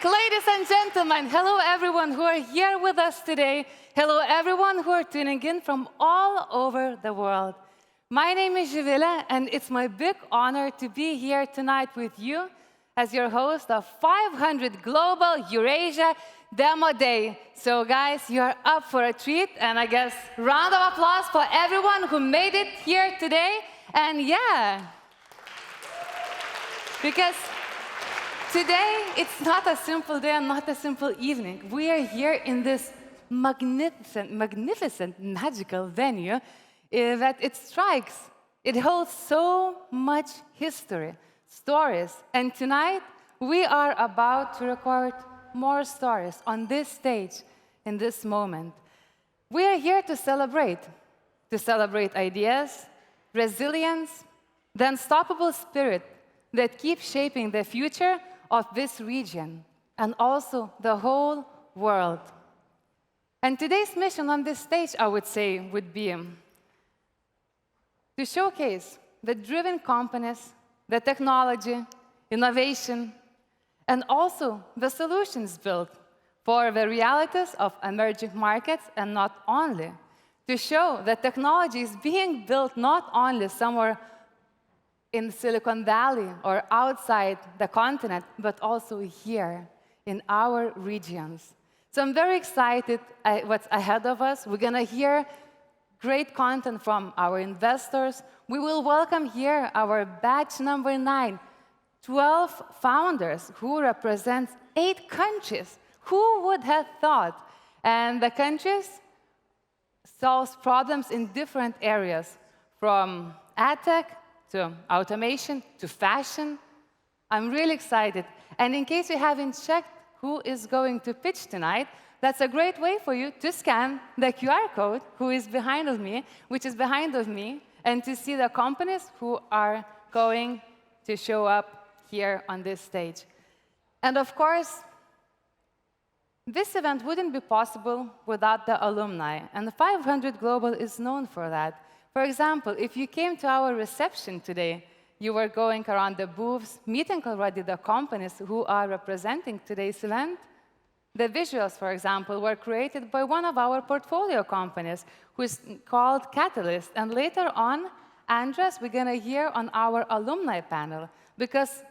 ladies and gentlemen. Hello, everyone who are here with us today. Hello, everyone who are tuning in from all over the world. My name is Jivila, and it's my big honor to be here tonight with you as your host of 500 Global Eurasia Demo Day. So, guys, you're up for a treat, and I guess round of applause for everyone who made it here today. And yeah, because today, it's not a simple day and not a simple evening. We are here in this magnificent, magical venue that it strikes. It holds so much history, stories. And tonight, we are about to record more stories on this stage, in this moment. We are here to celebrate ideas, resilience, the unstoppable spirit that keeps shaping the future of this region, and also the whole world. And today's mission on this stage, I would say, would be to showcase the driven companies, the technology, innovation, and also the solutions built for the realities of emerging markets, and not only to show that technology is being built not only somewhere in Silicon Valley or outside the continent, but also here in our regions. So I'm very excited what's ahead of us. We're going to hear great content from our investors. We will welcome here our batch number 9, 12 founders who represent 8 countries. Who would have thought? And the countries solve problems in different areas, from ad tech to automation, to fashion. I'm really excited. And in case you haven't checked who is going to pitch tonight, that's a great way for you to scan the QR code which is behind of me, and to see the companies who are going to show up here on this stage. And of course, this event wouldn't be possible without the alumni, and the 500 Global is known for that. For example, if you came to our reception today, you were going around the booths, meeting already the companies who are representing today's event. The visuals, for example, were created by one of our portfolio companies, who is called Catalyst. And later on, Andres, we're going to hear on our alumni panel, because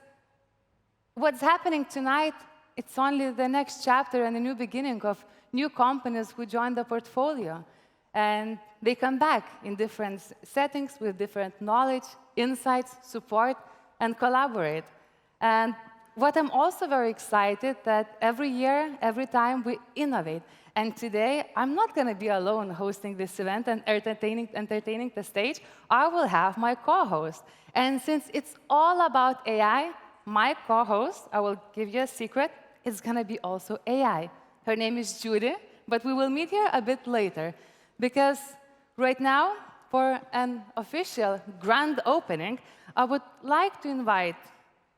what's happening tonight, it's only the next chapter and the new beginning of new companies who join the portfolio. And they come back in different settings with different knowledge, insights, support, and collaborate. And what I'm also very excited that every year, every time we innovate. And today, I'm not going to be alone hosting this event and entertaining the stage. I will have my co-host. And since it's all about AI, my co-host, I will give you a secret, is going to be also AI. Her name is Judy, but we will meet here a bit later. Because right now, for an official grand opening, I would like to invite,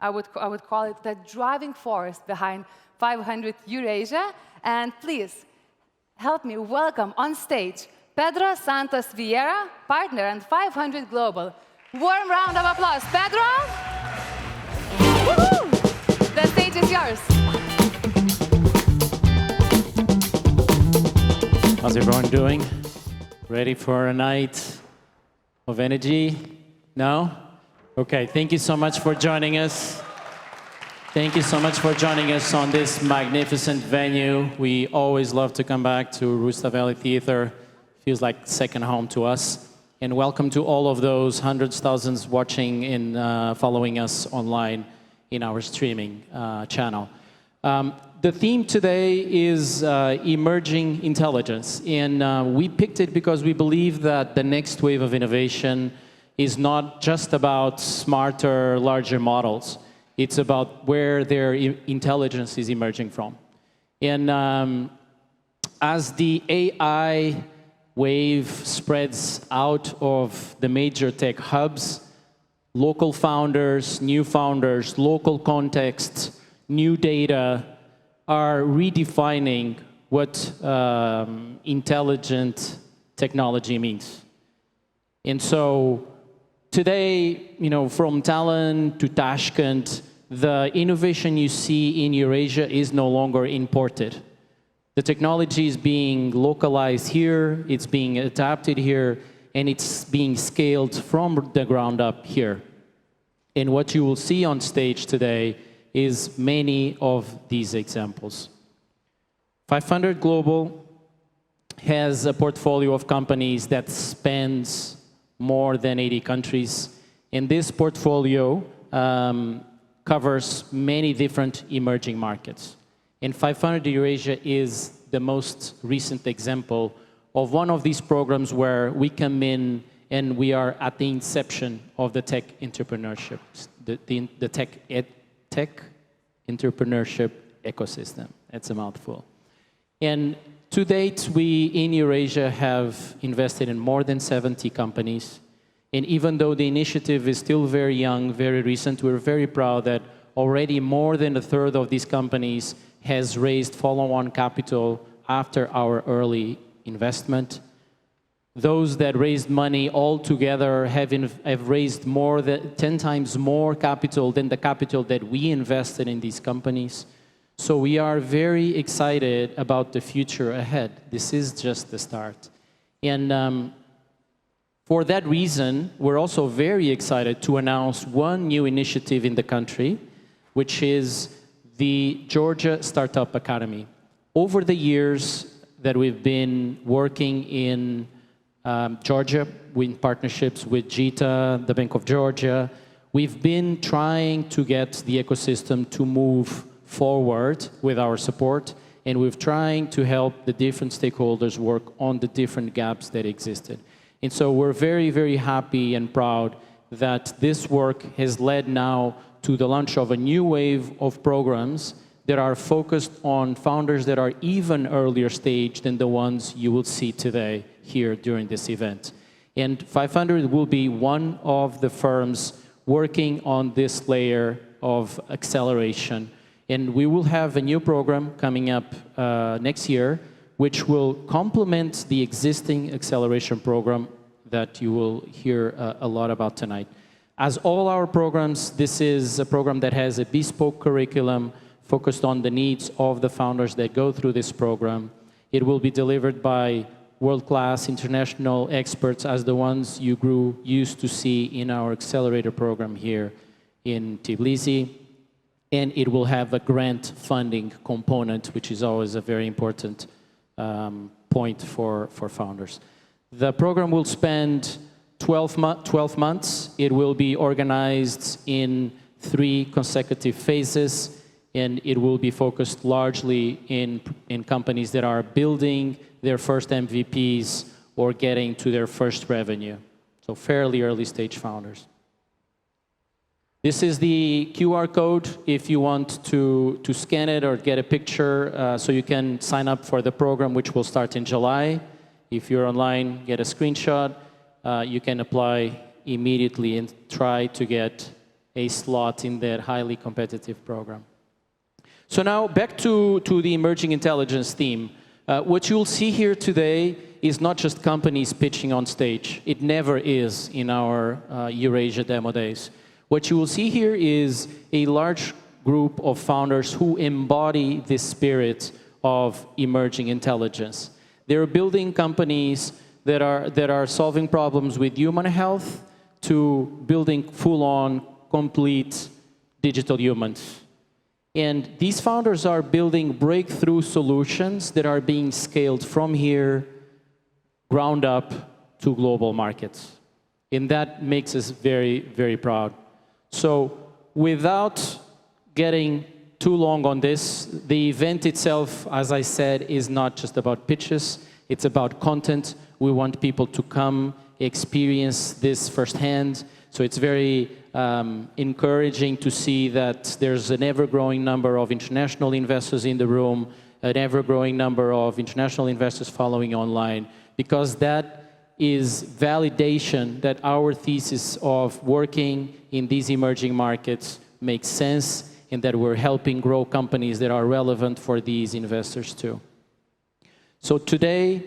I would call it the driving force behind 500 Eurasia. And please, help me welcome on stage Pedro Santos Vieira, partner and 500 Global. Warm round of applause. Pedro! Woohoo! The stage is yours. How's everyone doing? Ready for a night of energy? No? Okay, thank you so much for joining us. Thank you so much for joining us on this magnificent venue. We always love to come back to Rustaveli Theater. Feels like second home to us. And welcome to all of those hundreds, thousands watching and following us online in our streaming channel. The theme today is emerging intelligence, and we picked it because we believe that the next wave of innovation is not just about smarter, larger models. It's about where their intelligence is emerging from. And as the AI wave spreads out of the major tech hubs, local founders, local contexts, new data, are redefining what intelligent technology means. And so today, from Tallinn to Tashkent, the innovation you see in Eurasia is no longer imported. The technology is being localized here, it's being adapted here, and it's being scaled from the ground up here. And what you will see on stage today is many of these examples. 500 Global has a portfolio of companies that spans more than 80 countries. And this portfolio covers many different emerging markets. And 500 Eurasia is the most recent example of one of these programs where we come in and we are at the inception of the tech entrepreneurship, the tech entrepreneurship ecosystem. That's a mouthful. And to date, we in Eurasia have invested in more than 70 companies. And even though the initiative is still very young, very recent, we're very proud that already more than a third of these companies has raised follow-on capital after our early investment. Those that raised money altogether have raised more than 10 times more capital than the capital that we invested in these companies. So we are very excited about the future ahead. This is just the start. And for that reason, we're also very excited to announce one new initiative in the country, which is the Georgia Startup Academy. Over the years that we've been working in Georgia, in partnerships with JITA, the Bank of Georgia, we've been trying to get the ecosystem to move forward with our support, and we're trying to help the different stakeholders work on the different gaps that existed. And so we're very, very happy and proud that this work has led now to the launch of a new wave of programs that are focused on founders that are even earlier stage than the ones you will see today here during this event. And 500 will be one of the firms working on this layer of acceleration. And we will have a new program coming up next year, which will complement the existing acceleration program that you will hear a lot about tonight. As all our programs, this is a program that has a bespoke curriculum focused on the needs of the founders that go through this program. It will be delivered by world-class international experts as the ones you grew used to see in our accelerator program here in Tbilisi. And it will have a grant funding component, which is always a very important point for founders. The program will spend 12 months. It will be organized in 3 consecutive phases, and it will be focused largely in companies that are building their first MVPs or getting to their first revenue. So fairly early stage founders. This is the QR code if you want to scan it or get a picture so you can sign up for the program, which will start in July. If you're online, get a screenshot. You can apply immediately and try to get a slot in that highly competitive program. So now back to the emerging intelligence theme. What you'll see here today is not just companies pitching on stage. It never is in our Eurasia demo days. What you will see here is a large group of founders who embody this spirit of emerging intelligence. They're building companies that are solving problems with human health to building full-on, complete digital humans. And these founders are building breakthrough solutions that are being scaled from here, ground up, to global markets. And that makes us very, very proud. So without getting too long on this, the event itself, as I said, is not just about pitches. It's about content. We want people to come experience this firsthand. So it's very encouraging to see that there's an ever-growing number of international investors in the room, an ever-growing number of international investors following online, because that is validation that our thesis of working in these emerging markets makes sense and that we're helping grow companies that are relevant for these investors too. So today,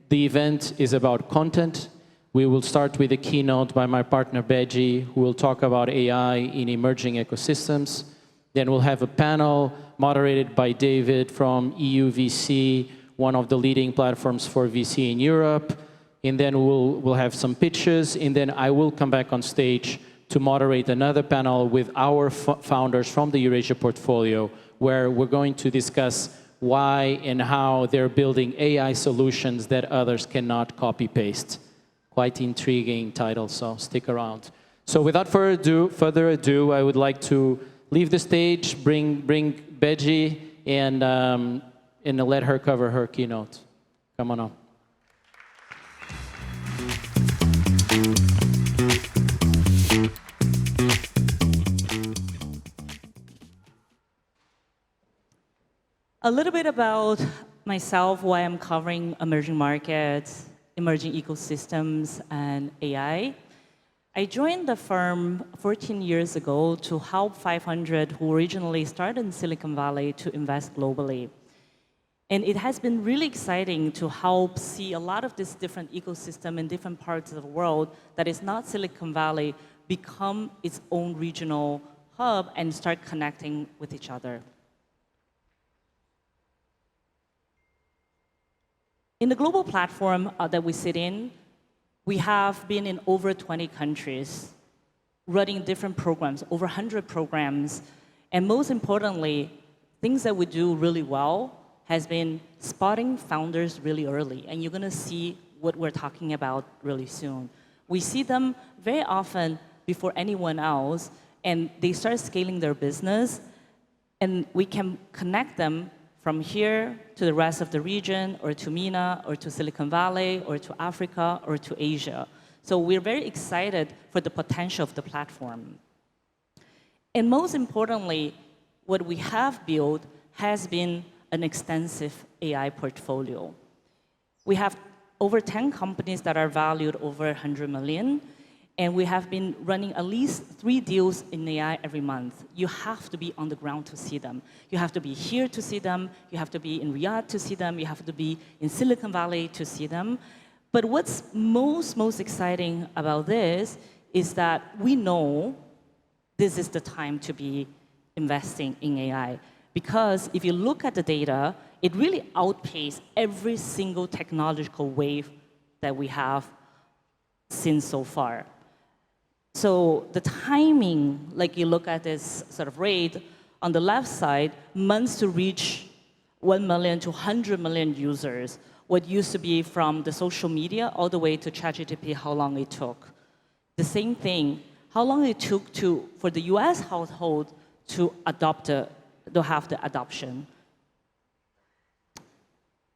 the event is about content. We will start with a keynote by my partner, Beji, who will talk about AI in emerging ecosystems. Then we'll have a panel moderated by David from EUVC, one of the leading platforms for VC in Europe. And then we'll have some pitches, and then I will come back on stage to moderate another panel with our founders from the Eurasia portfolio, where we're going to discuss why and how they're building AI solutions that others cannot copy-paste. Quite intriguing title, so stick around. So without further ado, I would like to leave the stage, bring Beji, and let her cover her keynote. Come on up. A little bit about myself, why I'm covering emerging markets, emerging ecosystems, and AI. I joined the firm 14 years ago to help 500 who originally started in Silicon Valley to invest globally. And it has been really exciting to help see a lot of this different ecosystem in different parts of the world that is not Silicon Valley become its own regional hub and start connecting with each other. In the global platform that we sit in, we have been in over 20 countries, running different programs, over 100 programs. And most importantly, things that we do really well has been spotting founders really early. And you're going to see what we're talking about really soon. We see them very often before anyone else, and they start scaling their business, and we can connect them from here to the rest of the region, or to MENA, or to Silicon Valley, or to Africa, or to Asia. So we're very excited for the potential of the platform. And most importantly, what we have built has been an extensive AI portfolio. We have over 10 companies that are valued over 100 million, and we have been running at least 3 deals in AI every month. You have to be on the ground to see them. You have to be here to see them. You have to be in Riyadh to see them. You have to be in Silicon Valley to see them. But what's most exciting about this is that we know this is the time to be investing in AI. Because if you look at the data, it really outpaced every single technological wave that we have seen so far. So the timing, like you look at this sort of rate, on the left side, months to reach 1 million to 100 million users, what used to be from the social media all the way to ChatGPT, how long it took. The same thing, how long it took for the US household to have the adoption.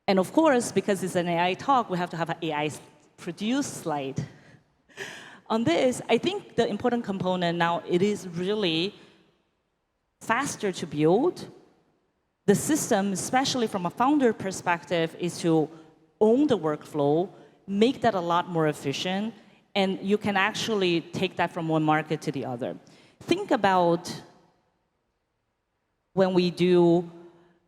And of course, because it's an AI talk, we have to have an AI-produced slide. On this, I think the important component now, it is really faster to build. The system, especially from a founder perspective, is to own the workflow, make that a lot more efficient, and you can actually take that from one market to the other. Think about when we do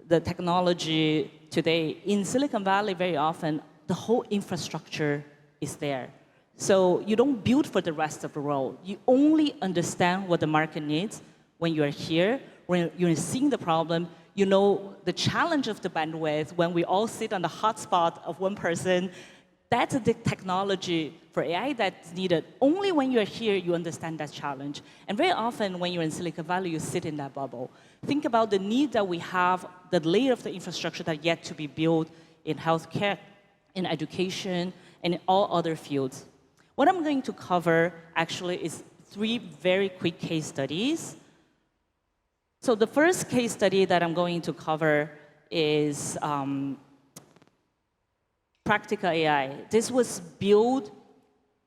the technology today. In Silicon Valley, very often, the whole infrastructure is there. So you don't build for the rest of the world. You only understand what the market needs when you're here, when you're seeing the problem. You know the challenge of the bandwidth when we all sit on the hotspot of one person. That's the technology for AI that's needed. Only when you're here, you understand that challenge. And very often, when you're in Silicon Valley, you sit in that bubble. Think about the need that we have, the layer of the infrastructure that yet to be built in healthcare, in education, and in all other fields. What I'm going to cover, actually, is 3 very quick case studies. So the first case study that I'm going to cover is Practica AI. This was built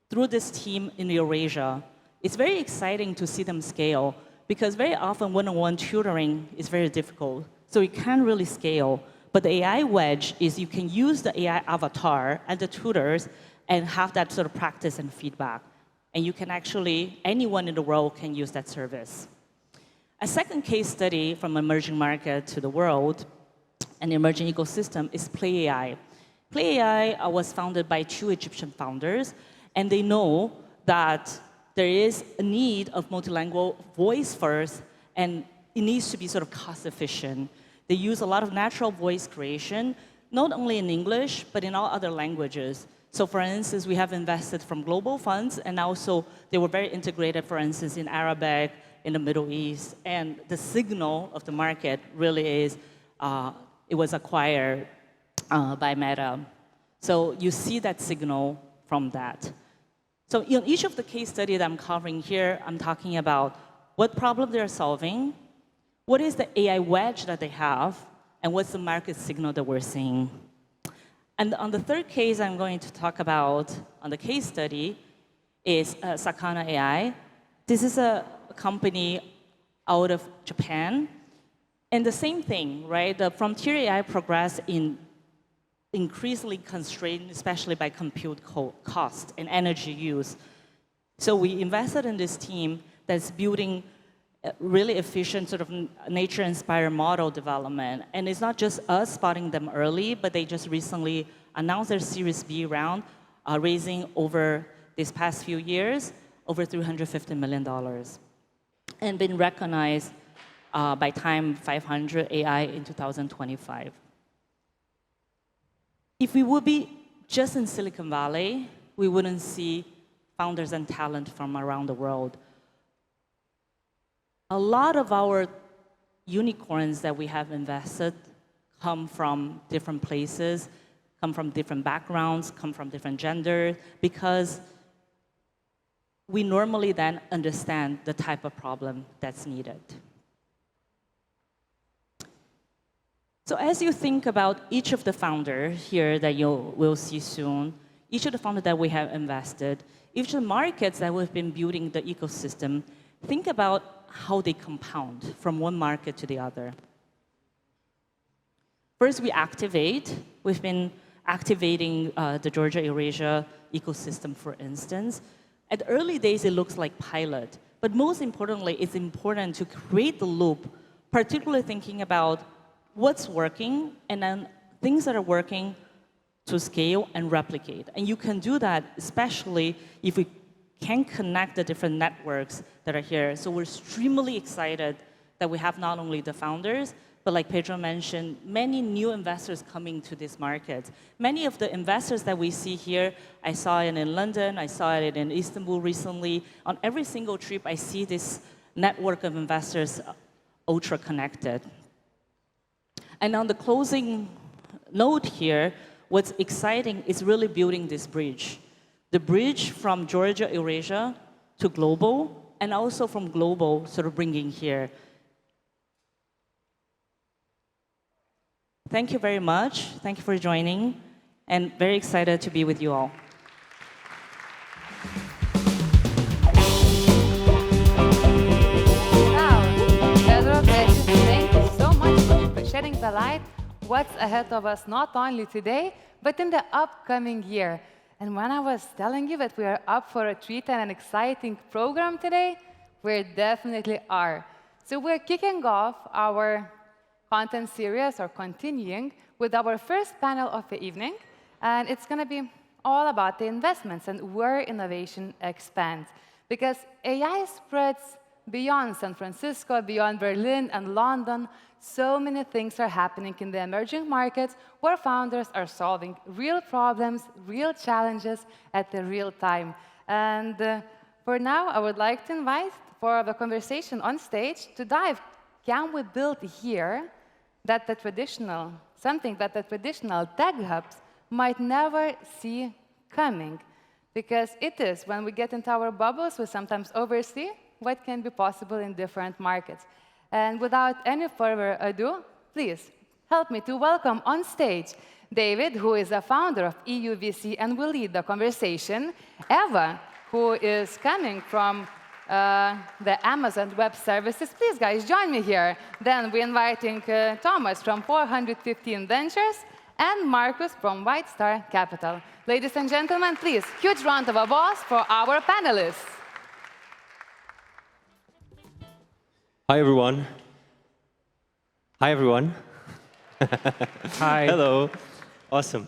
through this team in Eurasia. It's very exciting to see them scale, because very often one-on-one tutoring is very difficult. So it can't really scale. But the AI wedge is you can use the AI avatar and the tutors and have that sort of practice and feedback. And you can actually, anyone in the world can use that service. A second case study from emerging market to the world, an emerging ecosystem, is Play AI. Play AI was founded by 2 Egyptian founders, and they know that there is a need of multilingual voice first, and it needs to be sort of cost efficient. They use a lot of natural voice creation, not only in English, but in all other languages. So for instance, we have invested from global funds, and also they were very integrated, for instance, in Arabic, in the Middle East. And the signal of the market really is, it was acquired by Meta. So you see that signal from that. So in each of the case studies that I'm covering here, I'm talking about what problem they're solving, what is the AI wedge that they have, and what's the market signal that we're seeing. And on the third case I'm going to talk about on the case study is Sakana AI. This is a company out of Japan. And the same thing, right? The frontier AI progress in increasingly constrained, especially by compute cost and energy use. So we invested in this team that's building really efficient sort of nature-inspired model development. And it's not just us spotting them early, but they just recently announced their Series B round, raising over these past few years, over $350 million. And been recognized by Time 500 AI in 2025. If we would be just in Silicon Valley, we wouldn't see founders and talent from around the world. A lot of our unicorns that we have invested come from different places, come from different backgrounds, come from different genders, because we normally then understand the type of problem that's needed. So as you think about each of the founders here that you will see soon, each of the founders that we have invested, each of the markets that we've been building the ecosystem, think about how they compound from one market to the other. First, we activate. We've been activating the Georgia Eurasia ecosystem, for instance. At the early days, it looks like pilot. But most importantly, it's important to create the loop, particularly thinking about what's working and then things that are working to scale and replicate. And you can do that, especially if we can connect the different networks that are here. So we're extremely excited that we have not only the founders, but like Pedro mentioned, many new investors coming to this market. Many of the investors that we see here, I saw it in London, I saw it in Istanbul recently. On every single trip, I see this network of investors ultra connected. And on the closing note here, what's exciting is really building this bridge. The bridge from Georgia, Eurasia to global, and also from global sort of bringing here. Thank you very much. Thank you for joining, and very excited to be with you all. Wow, Pedro, thank you so much for shedding the light what's ahead of us, not only today, but in the upcoming year. And when I was telling you that we are up for a treat and an exciting program today, we definitely are. So we're kicking off our content series, or continuing, with our first panel of the evening. And it's going to be all about the investments and where innovation expands. Because AI spreads beyond San Francisco, beyond Berlin and London. So many things are happening in the emerging markets where founders are solving real problems, real challenges at the real time. And for now, I would like to invite for the conversation on stage to dive. Can we build here something that the traditional tech hubs might never see coming? Because it is, when we get into our bubbles, we sometimes oversee what can be possible in different markets. And without any further ado, please help me to welcome on stage David, who is a founder of EUVC and will lead the conversation, Eva, who is coming from the Amazon Web Services. Please, guys, join me here. Then we're inviting Thomas from 415 Ventures and Marcus from White Star Capital. Ladies and gentlemen, please, huge round of applause for our panelists. Hi, everyone. Hi, everyone. Hi. Hello. Awesome.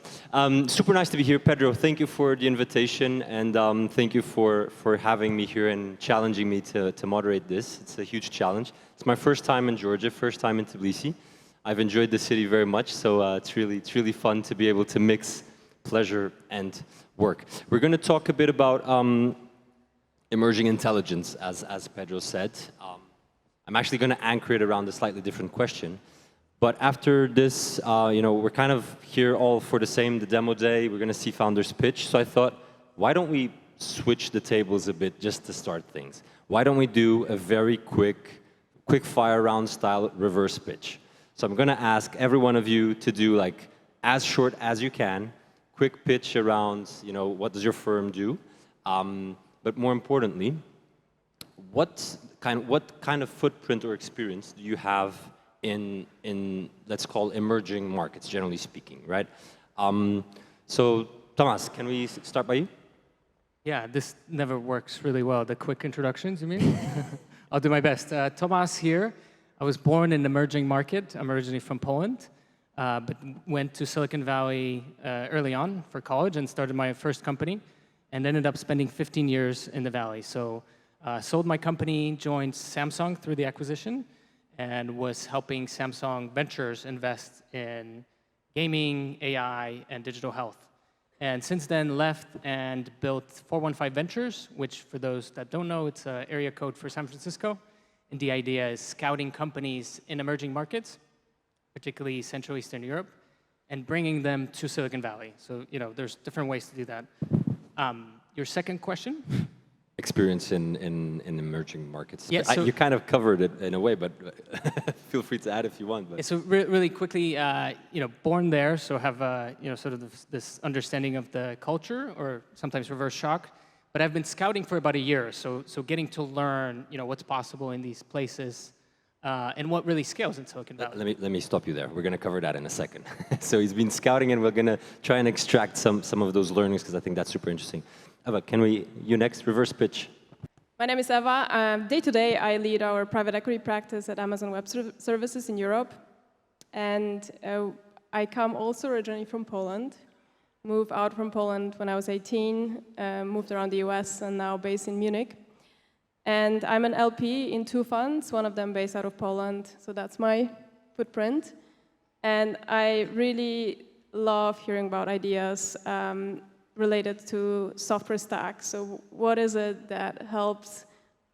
Super nice to be here, Pedro. Thank you for the invitation, and thank you for having me here and challenging me to moderate this. It's a huge challenge. It's my first time in Georgia, first time in Tbilisi. I've enjoyed the city very much, so it's really fun to be able to mix pleasure and work. We're going to talk a bit about emerging intelligence, as Pedro said. I'm actually going to anchor it around a slightly different question. But after this, we're kind of here all for the demo day. We're going to see founders pitch. So I thought, why don't we switch the tables a bit just to start things? Why don't we do a very quick fire round style reverse pitch? So I'm going to ask every one of you to do like as short as you can, quick pitch around, what does your firm do? But more importantly, what kind of footprint or experience do you have in let's call emerging markets, generally speaking, right? So Thomas, can we start by you? Yeah, this never works really well. The quick introductions, you mean? I'll do my best. Thomas here. I was born in an emerging market. I'm originally from Poland, but went to Silicon Valley early on for college and started my first company, and ended up spending 15 years in the Valley. So sold my company, joined Samsung through the acquisition, and was helping Samsung Ventures invest in gaming, AI, and digital health. And since then, left and built 415 Ventures, which for those that don't know, it's an area code for San Francisco. And the idea is scouting companies in emerging markets, particularly Central Eastern Europe, and bringing them to Silicon Valley. So, there's different ways to do that. Your second question? Experience in emerging markets. Yeah, so you kind of covered it in a way, but feel free to add if you want. But. Yeah, so really quickly, born there, so have sort of this understanding of the culture, or sometimes reverse shock. But I've been scouting for about a year, so getting to learn, what's possible in these places, and what really scales in Silicon Valley. Let me stop you there. We're going to cover that in a second. So he's been scouting, and we're going to try and extract some of those learnings because I think that's super interesting. Eva, you next, reverse pitch. My name is Eva. Day to day, I lead our private equity practice at Amazon Web Services in Europe. And I come also originally from Poland. Moved out from Poland when I was 18, moved around the US, and now based in Munich. And I'm an LP in 2 funds, one of them based out of Poland. So that's my footprint. And I really love hearing about ideas related to software stack. So what is it that helps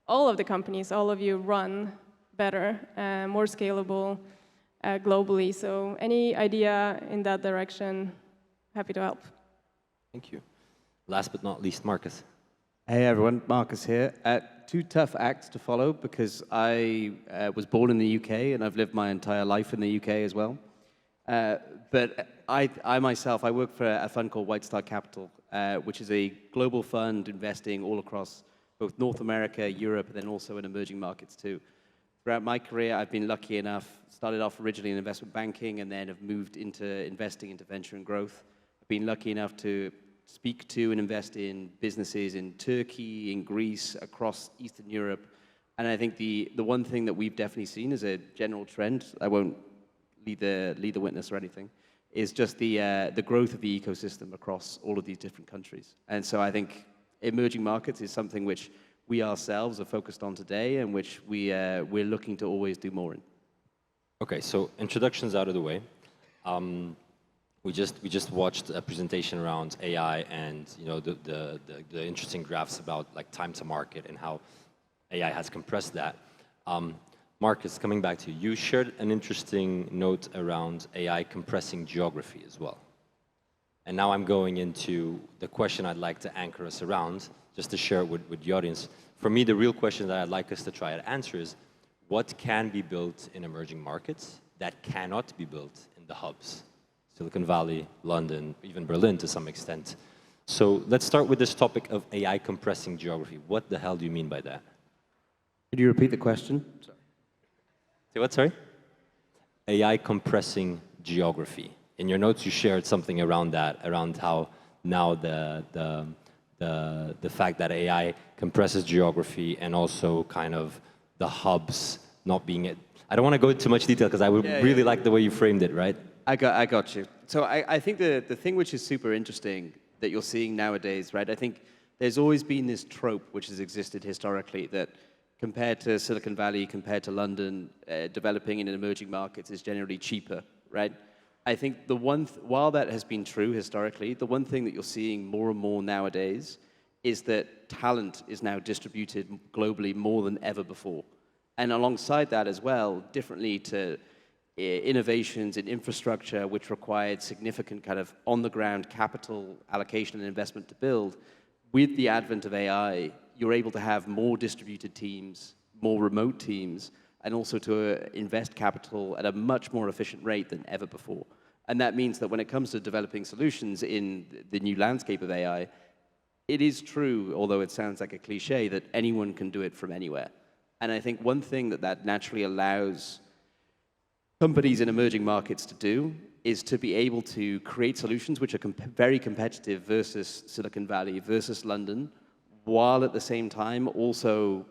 all of the companies, all of you, run better, more scalable globally? So any idea in that direction, happy to help. Thank you. Last but not least, Marcus. Hey everyone, Marcus here. 2 tough acts to follow because I was born in the UK and I've lived my entire life in the UK as well. But I myself, I work for a fund called White Star Capital, which is a global fund investing all across both North America, Europe, and then also in emerging markets too. Throughout my career, I've been lucky enough, started off originally in investment banking and then have moved into investing into venture and growth. I've been lucky enough to speak to and invest in businesses in Turkey, in Greece, across Eastern Europe. And I think the one thing that we've definitely seen is a general trend, I won't lead the witness or anything, is just the growth of the ecosystem across all of these different countries. And so I think emerging markets is something which we ourselves are focused on today and which we're looking to always do more in. Okay, so introductions out of the way. We just watched a presentation around AI and the interesting graphs about like time to market and how AI has compressed that. Marcus, coming back to you, you shared an interesting note around AI compressing geography as well. And now I'm going into the question I'd like to anchor us around, just to share it with the audience. For me, the real question that I'd like us to try to answer is, what can be built in emerging markets that cannot be built in the hubs? Silicon Valley, London, even Berlin to some extent. So let's start with this topic of AI compressing geography. What the hell do you mean by that? Could you repeat the question? Say what, sorry? AI compressing geography. In your notes, you shared something around that, around how now the fact that AI compresses geography and also kind of the hubs not being it. I don't want to go into too much detail because I would really like the way you framed it, right? I got you. So I think the thing which is super interesting that you're seeing nowadays, right? I think there's always been this trope which has existed historically that compared to Silicon Valley, compared to London, developing in emerging markets is generally cheaper, right? I think while that has been true historically, the one thing that you're seeing more and more nowadays is that talent is now distributed globally more than ever before. And alongside that as well, differently to innovations in infrastructure, which required significant kind of on-the-ground capital allocation and investment to build, with the advent of AI, you're able to have more distributed teams, more remote teams, and also to invest capital at a much more efficient rate than ever before. And that means that when it comes to developing solutions in the new landscape of AI, it is true, although it sounds like a cliche, that anyone can do it from anywhere. And I think one thing that naturally allows companies in emerging markets to do is to be able to create solutions which are very competitive versus Silicon Valley, versus London, while at the same time also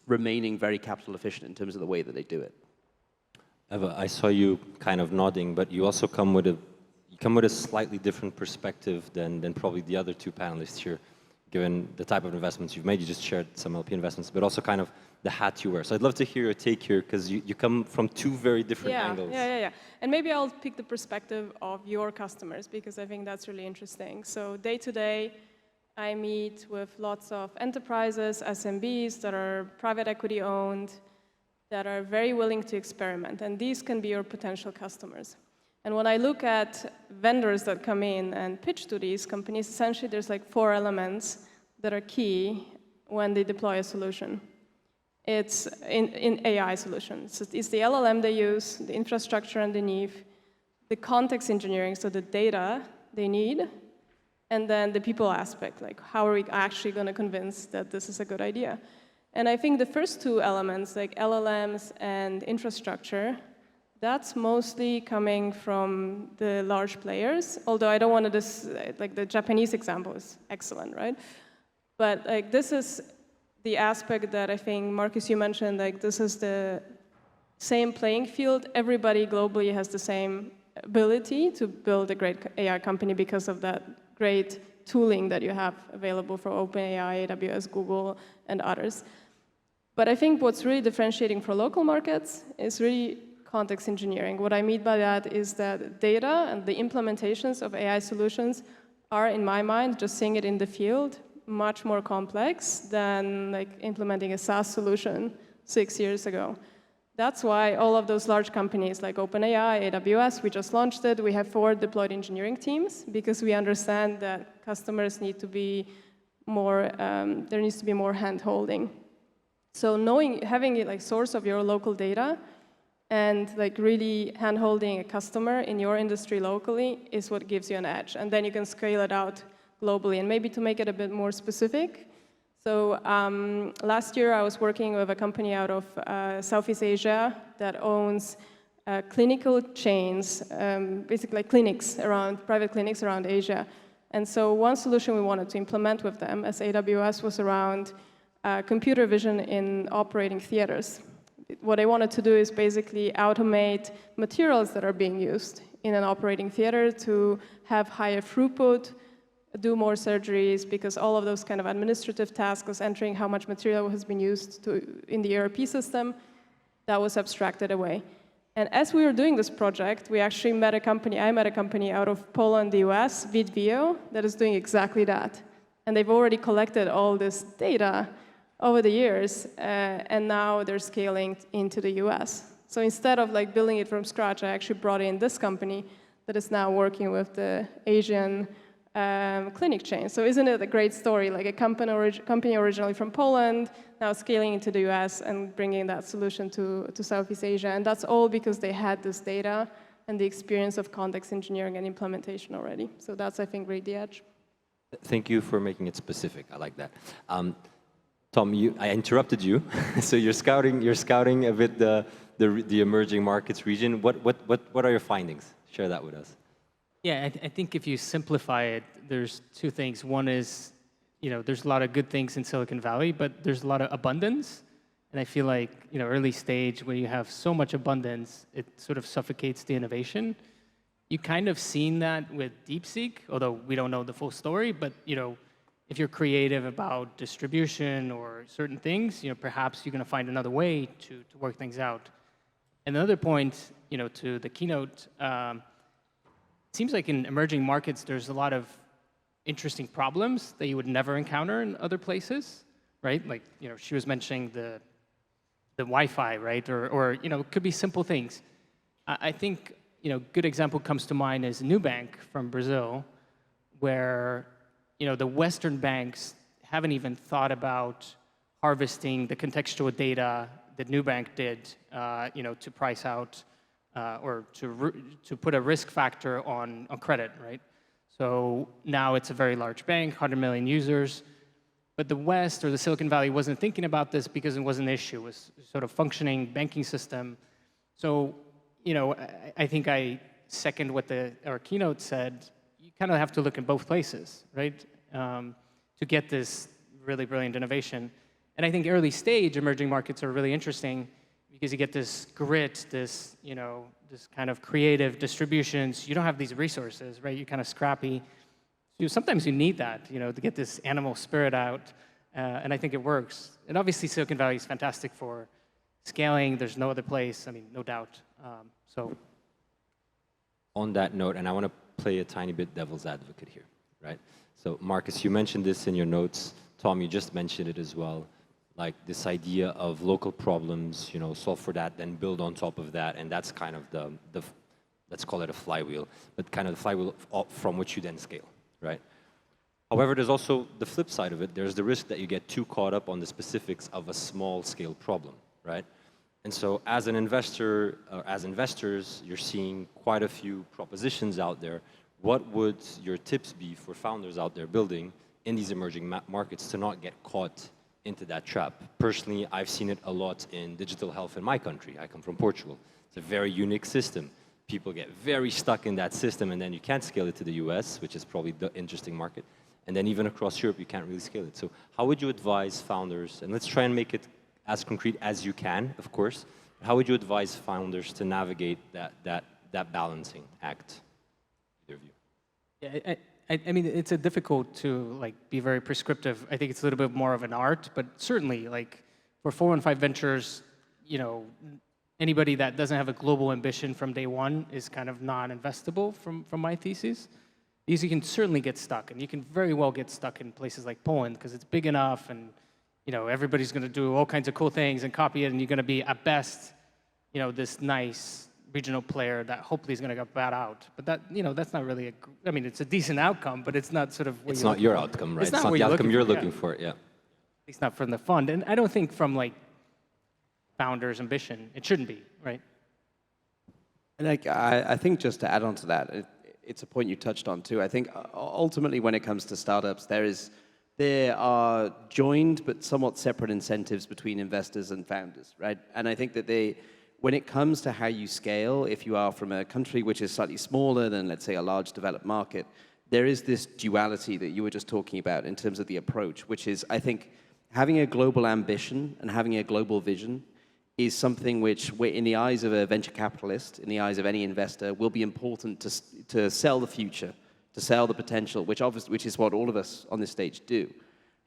remaining very capital efficient in terms of the way that they do it. Eva, I saw you kind of nodding, but you also come with a slightly different perspective than probably the other two panelists here, given the type of investments you've made. You just shared some LP investments, but also kind of the hat you wear. So I'd love to hear your take here, because you come from two very different angles. Yeah. And maybe I'll pick the perspective of your customers, because I think that's really interesting. So day to day, I meet with lots of enterprises, SMBs that are private equity owned, that are very willing to experiment. And these can be your potential customers. And when I look at vendors that come in and pitch to these companies, essentially there's like 4 elements that are key when they deploy a solution. It's in AI solutions. It's the LLM they use, the infrastructure underneath, the context engineering, so the data they need, and then the people aspect, like how are we actually going to convince that this is a good idea? And I think the first 2 elements, like LLMs and infrastructure, that's mostly coming from the large players, although I don't want to, like the Japanese example is excellent, right? But like this is the aspect that I think, Marcus, you mentioned, like this is the same playing field. Everybody globally has the same ability to build a great AI company because of that great tooling that you have available for OpenAI, AWS, Google, and others. But I think what's really differentiating for local markets is really context engineering. What I mean by that is that data and the implementations of AI solutions are, in my mind, just seeing it in the field, much more complex than like implementing a SaaS solution 6 years ago. That's why all of those large companies like OpenAI, AWS, we just launched it. We have 4 deployed engineering teams because we understand that customers need to be more, there needs to be more hand-holding. So having it like source of your local data and like really hand-holding a customer in your industry locally is what gives you an edge. And then you can scale it out globally. And maybe to make it a bit more specific, so last year I was working with a company out of Southeast Asia that owns clinical chains, basically like clinics private clinics around Asia. And so one solution we wanted to implement with them as AWS was around computer vision in operating theaters. What I wanted to do is basically automate materials that are being used in an operating theater to have higher throughput, do more surgeries, because all of those kind of administrative tasks, entering how much material has been used in the ERP system, that was abstracted away. And as we were doing this project, we actually met a company, I met a company out of Poland, the US, Vidvio, that is doing exactly that. And they've already collected all this data over the years, and now they're scaling into the US. So instead of like building it from scratch, I actually brought in this company that is now working with the Asian clinic chain. So isn't it a great story? Like a company originally from Poland, now scaling into the US and bringing that solution to Southeast Asia. And that's all because they had this data and the experience of context engineering and implementation already. So that's, I think, really the edge. Thank you for making it specific. I like that. Tom, I interrupted you. So you're scouting a bit the emerging markets region. What are your findings? Share that with us. Yeah, I think if you simplify it, there's 2 things. One is, there's a lot of good things in Silicon Valley, but there's a lot of abundance. And I feel like, early stage, when you have so much abundance, it sort of suffocates the innovation. You kind of seen that with DeepSeek, although we don't know the full story. But if you're creative about distribution or certain things, perhaps you're going to find another way to work things out. And another point, to the keynote, it seems like in emerging markets there's a lot of interesting problems that you would never encounter in other places, right? Like she was mentioning the Wi-Fi, right? Or it could be simple things. I think good example comes to mind is Nubank from Brazil, where the Western banks haven't even thought about harvesting the contextual data that Nubank did, to price out or to put a risk factor on credit, right? So now it's a very large bank, 100 million users, but the West or the Silicon Valley wasn't thinking about this because it wasn't an issue. It was sort of functioning banking system. So I think I second what our keynote said. You kind of have to look in both places, right, to get this really brilliant innovation. And I think early stage emerging markets are really interesting because you get this grit, this kind of creative distributions. You don't have these resources, right? You're kind of scrappy. So sometimes you need that, to get this animal spirit out. And I think it works. And obviously Silicon Valley is fantastic for scaling. There's no other place, I mean, no doubt. So. On that note, and I want to play a tiny bit devil's advocate here, right? So Marcus, you mentioned this in your notes. Tom, you just mentioned it as well. Like this idea of local problems, solve for that, then build on top of that, and that's kind of the let's call it a flywheel, but kind of the flywheel from which you then scale, right? However, there's also the flip side of it. There's the risk that you get too caught up on the specifics of a small-scale problem, right? And so as an investor, or as investors, you're seeing quite a few propositions out there. What would your tips be for founders out there building in these emerging markets to not get caught into that trap? Personally, I've seen it a lot in digital health in my country. I come from Portugal. It's a very unique system. People get very stuck in that system, and then you can't scale it to the US, which is probably the interesting market. And then even across Europe, you can't really scale it. So how would you advise founders, and let's try and make it as concrete as you can, of course, how would you advise founders to navigate that balancing act? Either of you. Yeah, I mean, it's difficult to be very prescriptive. I think it's a little bit more of an art, but certainly, for 415 Ventures, anybody that doesn't have a global ambition from day one is kind of non-investable from my thesis. Because you can certainly get stuck, and you can very well get stuck in places like Poland because it's big enough, and everybody's going to do all kinds of cool things and copy it, and you're going to be at best, this nice regional player that hopefully is going to get bad out. But that's not really I mean, it's a decent outcome, but it's not sort of what it's not your outcome, right? It's not the outcome you're looking for, yeah. At least not from the fund. And I don't think from founders' ambition, it shouldn't be, right? And I think just to add on to that, it's a point you touched on too. I think ultimately when it comes to startups, there are joined but somewhat separate incentives between investors and founders, right? And I think that when it comes to how you scale, if you are from a country which is slightly smaller than, let's say, a large developed market, there is this duality that you were just talking about in terms of the approach, which is, I think, having a global ambition and having a global vision is something which, in the eyes of a venture capitalist, in the eyes of any investor, will be important to sell the future, to sell the potential, which is what all of us on this stage do.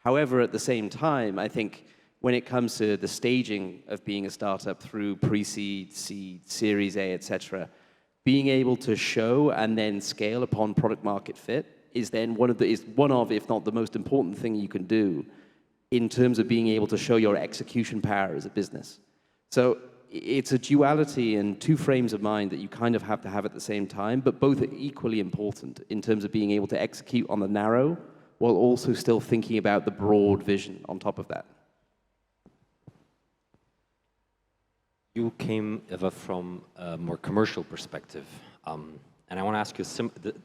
However, at the same time, I think when it comes to the staging of being a startup through pre-seed, seed, Series A, etc., being able to show and then scale upon product market fit is then one of, if not the most important thing you can do in terms of being able to show your execution power as a business. So it's a duality and two frames of mind that you kind of have to have at the same time, but both are equally important in terms of being able to execute on the narrow while also still thinking about the broad vision on top of that. You came, Eva, from a more commercial perspective. And I want to ask you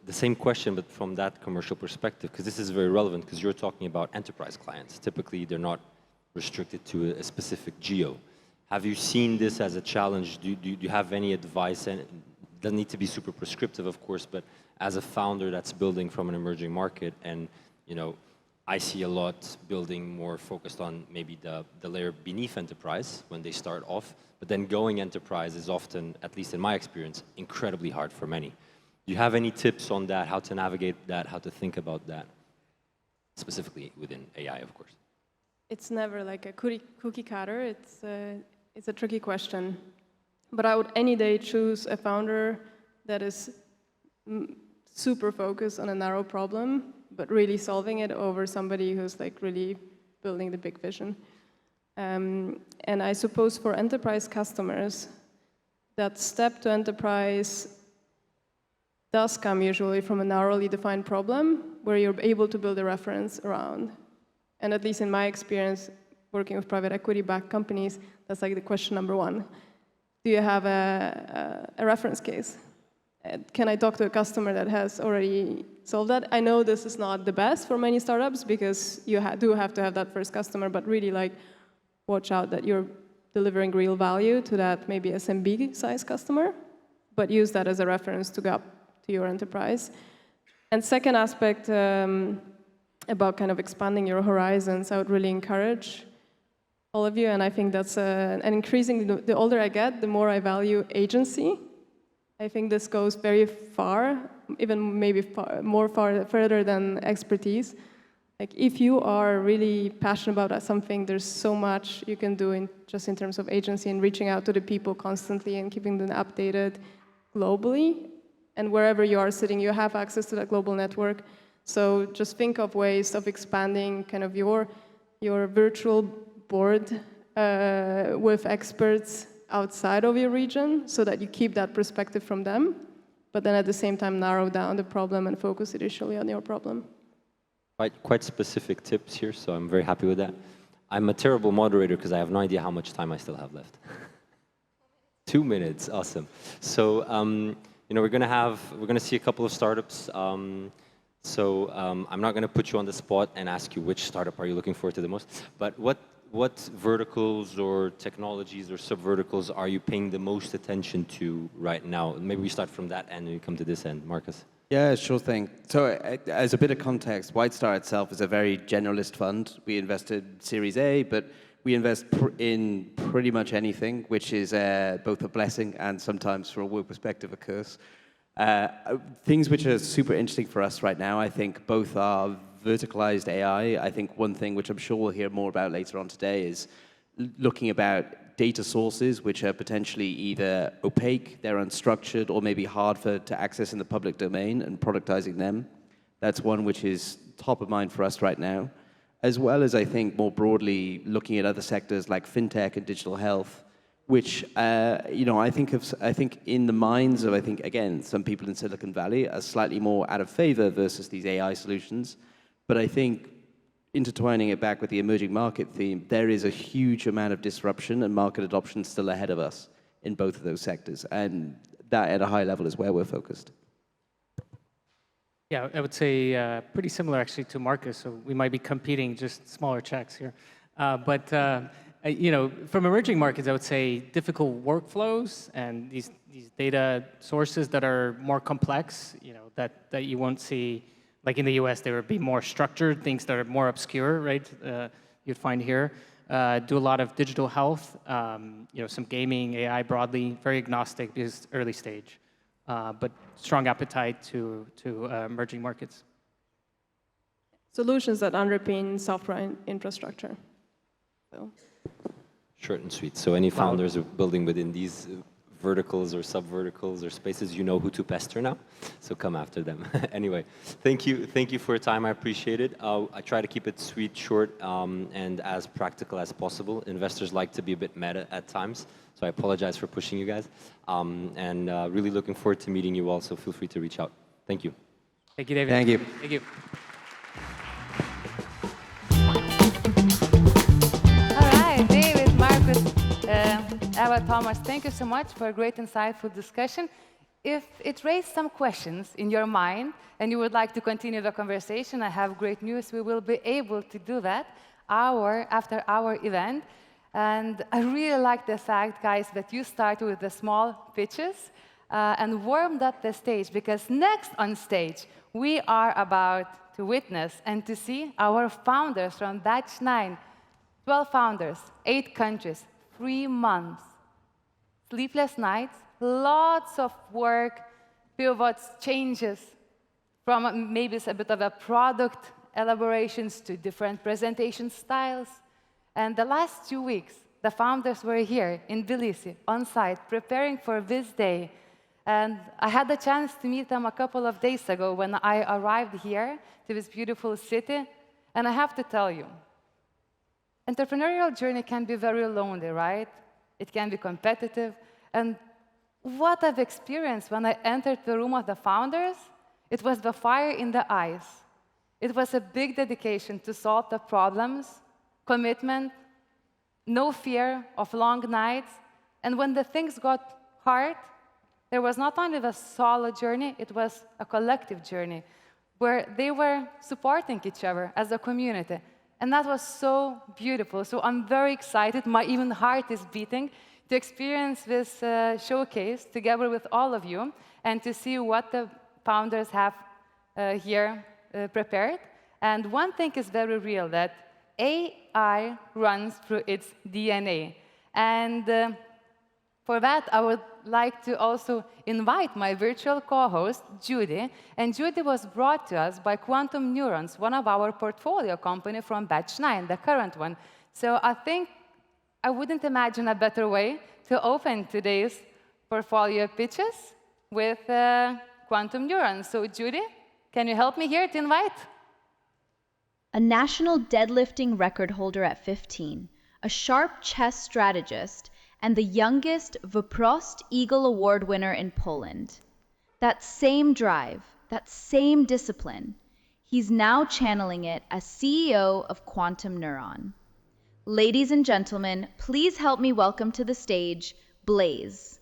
the same question, but from that commercial perspective, because this is very relevant, because you're talking about enterprise clients. Typically, they're not restricted to a specific geo. Have you seen this as a challenge? Do you have any advice? And it doesn't need to be super prescriptive, of course, but as a founder that's building from an emerging market, and I see a lot building more focused on maybe the layer beneath enterprise when they start off, but then going enterprise is often, at least in my experience, incredibly hard for many. Do you have any tips on that, how to navigate that, how to think about that, specifically within AI, of course? It's never like a cookie cutter. It's a tricky question. But I would any day choose a founder that is super focused on a narrow problem, but really solving it over somebody who's like really building the big vision. And I suppose for enterprise customers, that step to enterprise does come usually from a narrowly defined problem where you're able to build a reference around. And at least in my experience, working with private equity-backed companies, that's like the question number one. Do you have a reference case? Can I talk to a customer that has already solved that? I know this is not the best for many startups because you do have to have that first customer, but really like watch out that you're delivering real value to that maybe SMB-size customer, but use that as a reference to go up to your enterprise. And second aspect about kind of expanding your horizons, I would really encourage all of you, and I think that's and increasingly, the older I get, the more I value agency. I think this goes very far, even maybe further than expertise. Like if you are really passionate about something, there's so much you can do just in terms of agency and reaching out to the people constantly and keeping them updated globally. And wherever you are sitting, you have access to that global network. So just think of ways of expanding kind of your virtual board with experts outside of your region so that you keep that perspective from them, but then at the same time narrow down the problem and focus initially on your problem. Quite specific tips here, so I'm very happy with that. I'm a terrible moderator because I have no idea how much time I still have left. 2 minutes, awesome. So we're gonna see a couple of startups. I'm not gonna put you on the spot and ask you which startup are you looking forward to the most, but what verticals or technologies or sub-verticals are you paying the most attention to right now? Maybe we start from that end and we come to this end. Marcus? Yeah, sure thing. So as a bit of context, Whitestar itself is a very generalist fund. We invested Series A, but we invest in pretty much anything, which is both a blessing and sometimes, from a work perspective, a curse. Things which are super interesting for us right now, I think both are verticalized AI. I think one thing which I'm sure we'll hear more about later on today is looking about data sources which are potentially either opaque, they're unstructured, or maybe hard to access in the public domain and productizing them. That's one which is top of mind for us right now, as well as I think more broadly looking at other sectors like fintech and digital health, which I think in the minds of again some people in Silicon Valley are slightly more out of favor versus these AI solutions. But I think intertwining it back with the emerging market theme, there is a huge amount of disruption and market adoption still ahead of us in both of those sectors. And that at a high level is where we're focused. Yeah, I would say pretty similar actually to Marcus. So we might be competing, just smaller checks here. From emerging markets, I would say difficult workflows and these data sources that are more complex, that you won't see. Like in the US, they would be more structured, things that are more obscure, right? You'd find here. Do a lot of digital health, some gaming, AI broadly, very agnostic because early stage, but strong appetite to emerging markets. Solutions that underpin software infrastructure. So. Short and sweet. So any founders are building within these verticals or sub-verticals or spaces, you know who to pester now, so come after them. Anyway, thank you for your time. I appreciate it. I try to keep it sweet, short, and as practical as possible. Investors like to be a bit meta at times, so I apologize for pushing you guys. And really looking forward to meeting you all, so feel free to reach out. Thank you. Thank you, David. Thank you. Thank you. All right, David, Marcus, Eva, Thomas, thank you so much for a great, insightful discussion. If it raised some questions in your mind and you would like to continue the conversation, I have great news. We will be able to do that after our event. And I really like the fact, guys, that you started with the small pitches and warmed up the stage, because next on stage, we are about to witness and to see our founders from Batch 9, 12 founders, 8 countries, 3 months, sleepless nights, lots of work, pivots, changes from maybe a bit of a product elaborations to different presentation styles. And the last 2 weeks, the founders were here in Tbilisi, on site, preparing for this day. And I had the chance to meet them a couple of days ago when I arrived here to this beautiful city. And I have to tell you, entrepreneurial journey can be very lonely, right? It can be competitive. And what I've experienced when I entered the room of the founders, it was the fire in the eyes. It was a big dedication to solve the problems, commitment, no fear of long nights. And when the things got hard, there was not only the solo journey, it was a collective journey where they were supporting each other as a community. And that was so beautiful. So I'm very excited. My even heart is beating to experience this showcase together with all of you and to see what the founders have here prepared. And one thing is very real, that AI runs through its DNA. And for that, I would like to also invite my virtual co-host, Judy. And Judy was brought to us by Quantum Neurons, one of our portfolio company from Batch 9, the current one. So I think I wouldn't imagine a better way to open today's portfolio pitches with Quantum Neurons. So Judy, can you help me here to invite? A national deadlifting record holder at 15, a sharp chess strategist, and the youngest Wyprost Eagle Award winner in Poland. That same drive, that same discipline, he's now channeling it as CEO of Quantum Neuron. Ladies and gentlemen, please help me welcome to the stage, Blaze.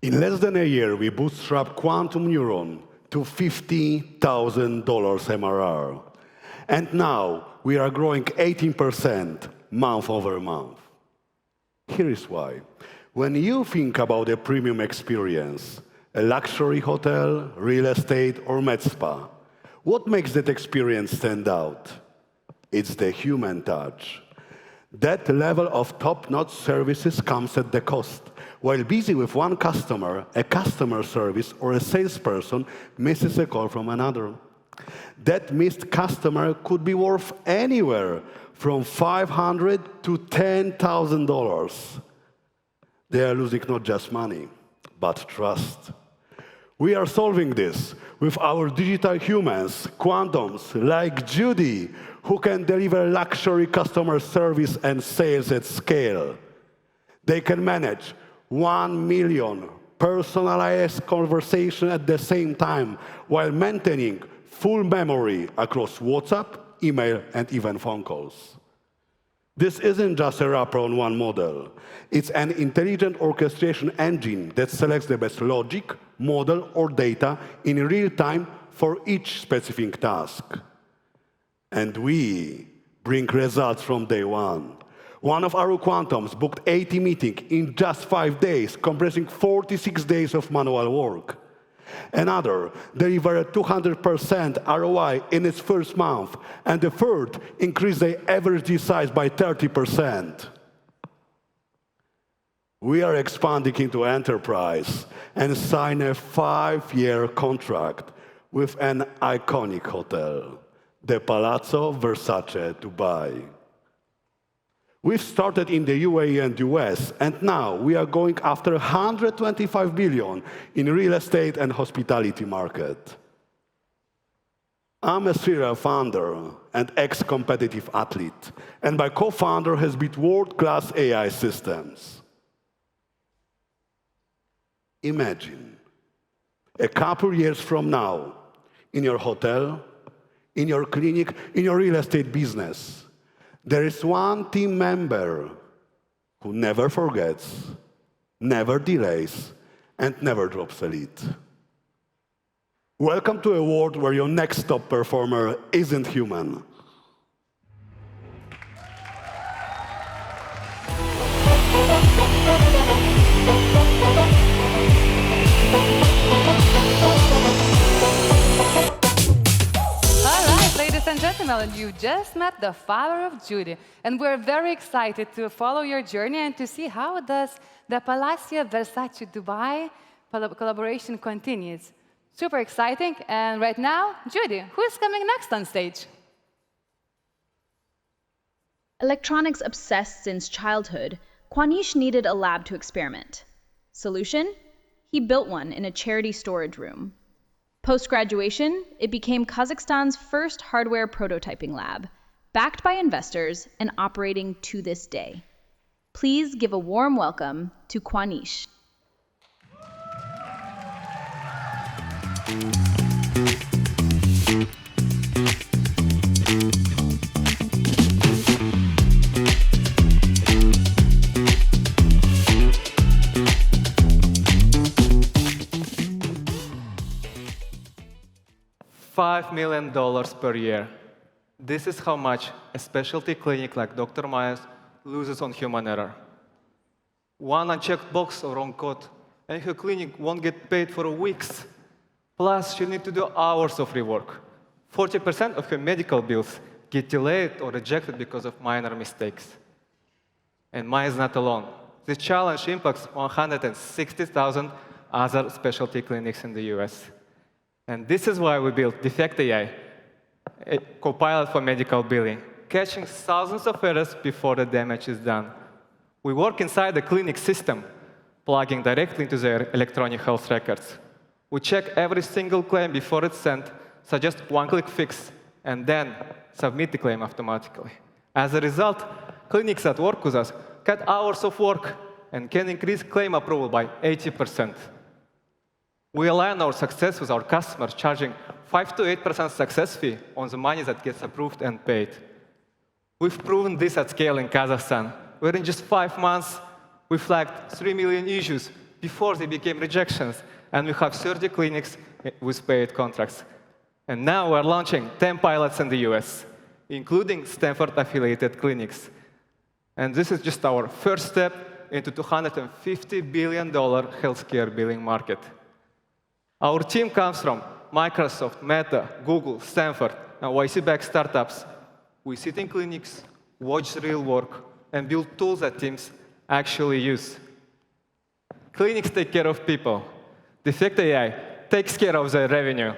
In less than a year, we bootstrapped Quantum Neuron to $50,000 MRR. And now we are growing 18% month over month. Here is why. When you think about a premium experience, a luxury hotel, real estate, or med spa, what makes that experience stand out? It's the human touch. That level of top-notch services comes at the cost. While busy with one customer, a customer service or a salesperson misses a call from another. That missed customer could be worth anywhere from $500 to $10,000. They are losing not just money, but trust. We are solving this with our digital humans, quantums, like Judy, who can deliver luxury customer service and sales at scale. They can manage 1 million personalized conversations at the same time while maintaining full memory across WhatsApp, email, and even phone calls. This isn't just a wrapper on one model. It's an intelligent orchestration engine that selects the best logic, model, or data in real time for each specific task. And we bring results from day one. One of our quantums booked 80 meetings in just 5 days, compressing 46 days of manual work. Another delivered a 200% ROI in its first month, and the third increased the average deal size by 30%. We are expanding into enterprise and sign a 5-year contract with an iconic hotel, the Palazzo Versace Dubai. We've started in the UAE and US, and now we are going after $125 billion in real estate and hospitality market. I'm a serial founder and ex-competitive athlete, and my co-founder has built world-class AI systems. Imagine a couple years from now, in your hotel, in your clinic, in your real estate business, there is one team member who never forgets, never delays, and never drops a lead. Welcome to a world where your next top performer isn't human. Thank you. and gentlemen, you just met the father of Judy, and we're very excited to follow your journey and to see how does the Palacio Versace Dubai collaboration continues. Super exciting, and right now, Judy, who is coming next on stage? Electronics obsessed since childhood, Kwanish needed a lab to experiment. Solution? He built one in a charity storage room. Post-graduation, it became Kazakhstan's first hardware prototyping lab, backed by investors and operating to this day. Please give a warm welcome to Kwanish. $5 million per year. This is how much a specialty clinic like Dr. Myers loses on human error. One unchecked box or wrong code, and her clinic won't get paid for weeks. Plus, she'll need to do hours of rework. 40% of her medical bills get delayed or rejected because of minor mistakes. And Maya is not alone. This challenge impacts 160,000 other specialty clinics in the US. And this is why we built Defect AI, a copilot for medical billing, catching thousands of errors before the damage is done. We work inside the clinic system, plugging directly into their electronic health records. We check every single claim before it's sent, suggest one-click fix, and then submit the claim automatically. As a result, clinics that work with us cut hours of work and can increase claim approval by 80%. We align our success with our customers, charging 5 to 8% success fee on the money that gets approved and paid. We've proven this at scale in Kazakhstan, where in just 5 months, we flagged 3 million issues before they became rejections, and we have 30 clinics with paid contracts. And now we're launching 10 pilots in the US, including Stanford-affiliated clinics. And this is just our first step into $250 billion healthcare billing market. Our team comes from Microsoft, Meta, Google, Stanford, and YC-backed startups. We sit in clinics, watch real work, and build tools that teams actually use. Clinics take care of people. Defect AI takes care of their revenue.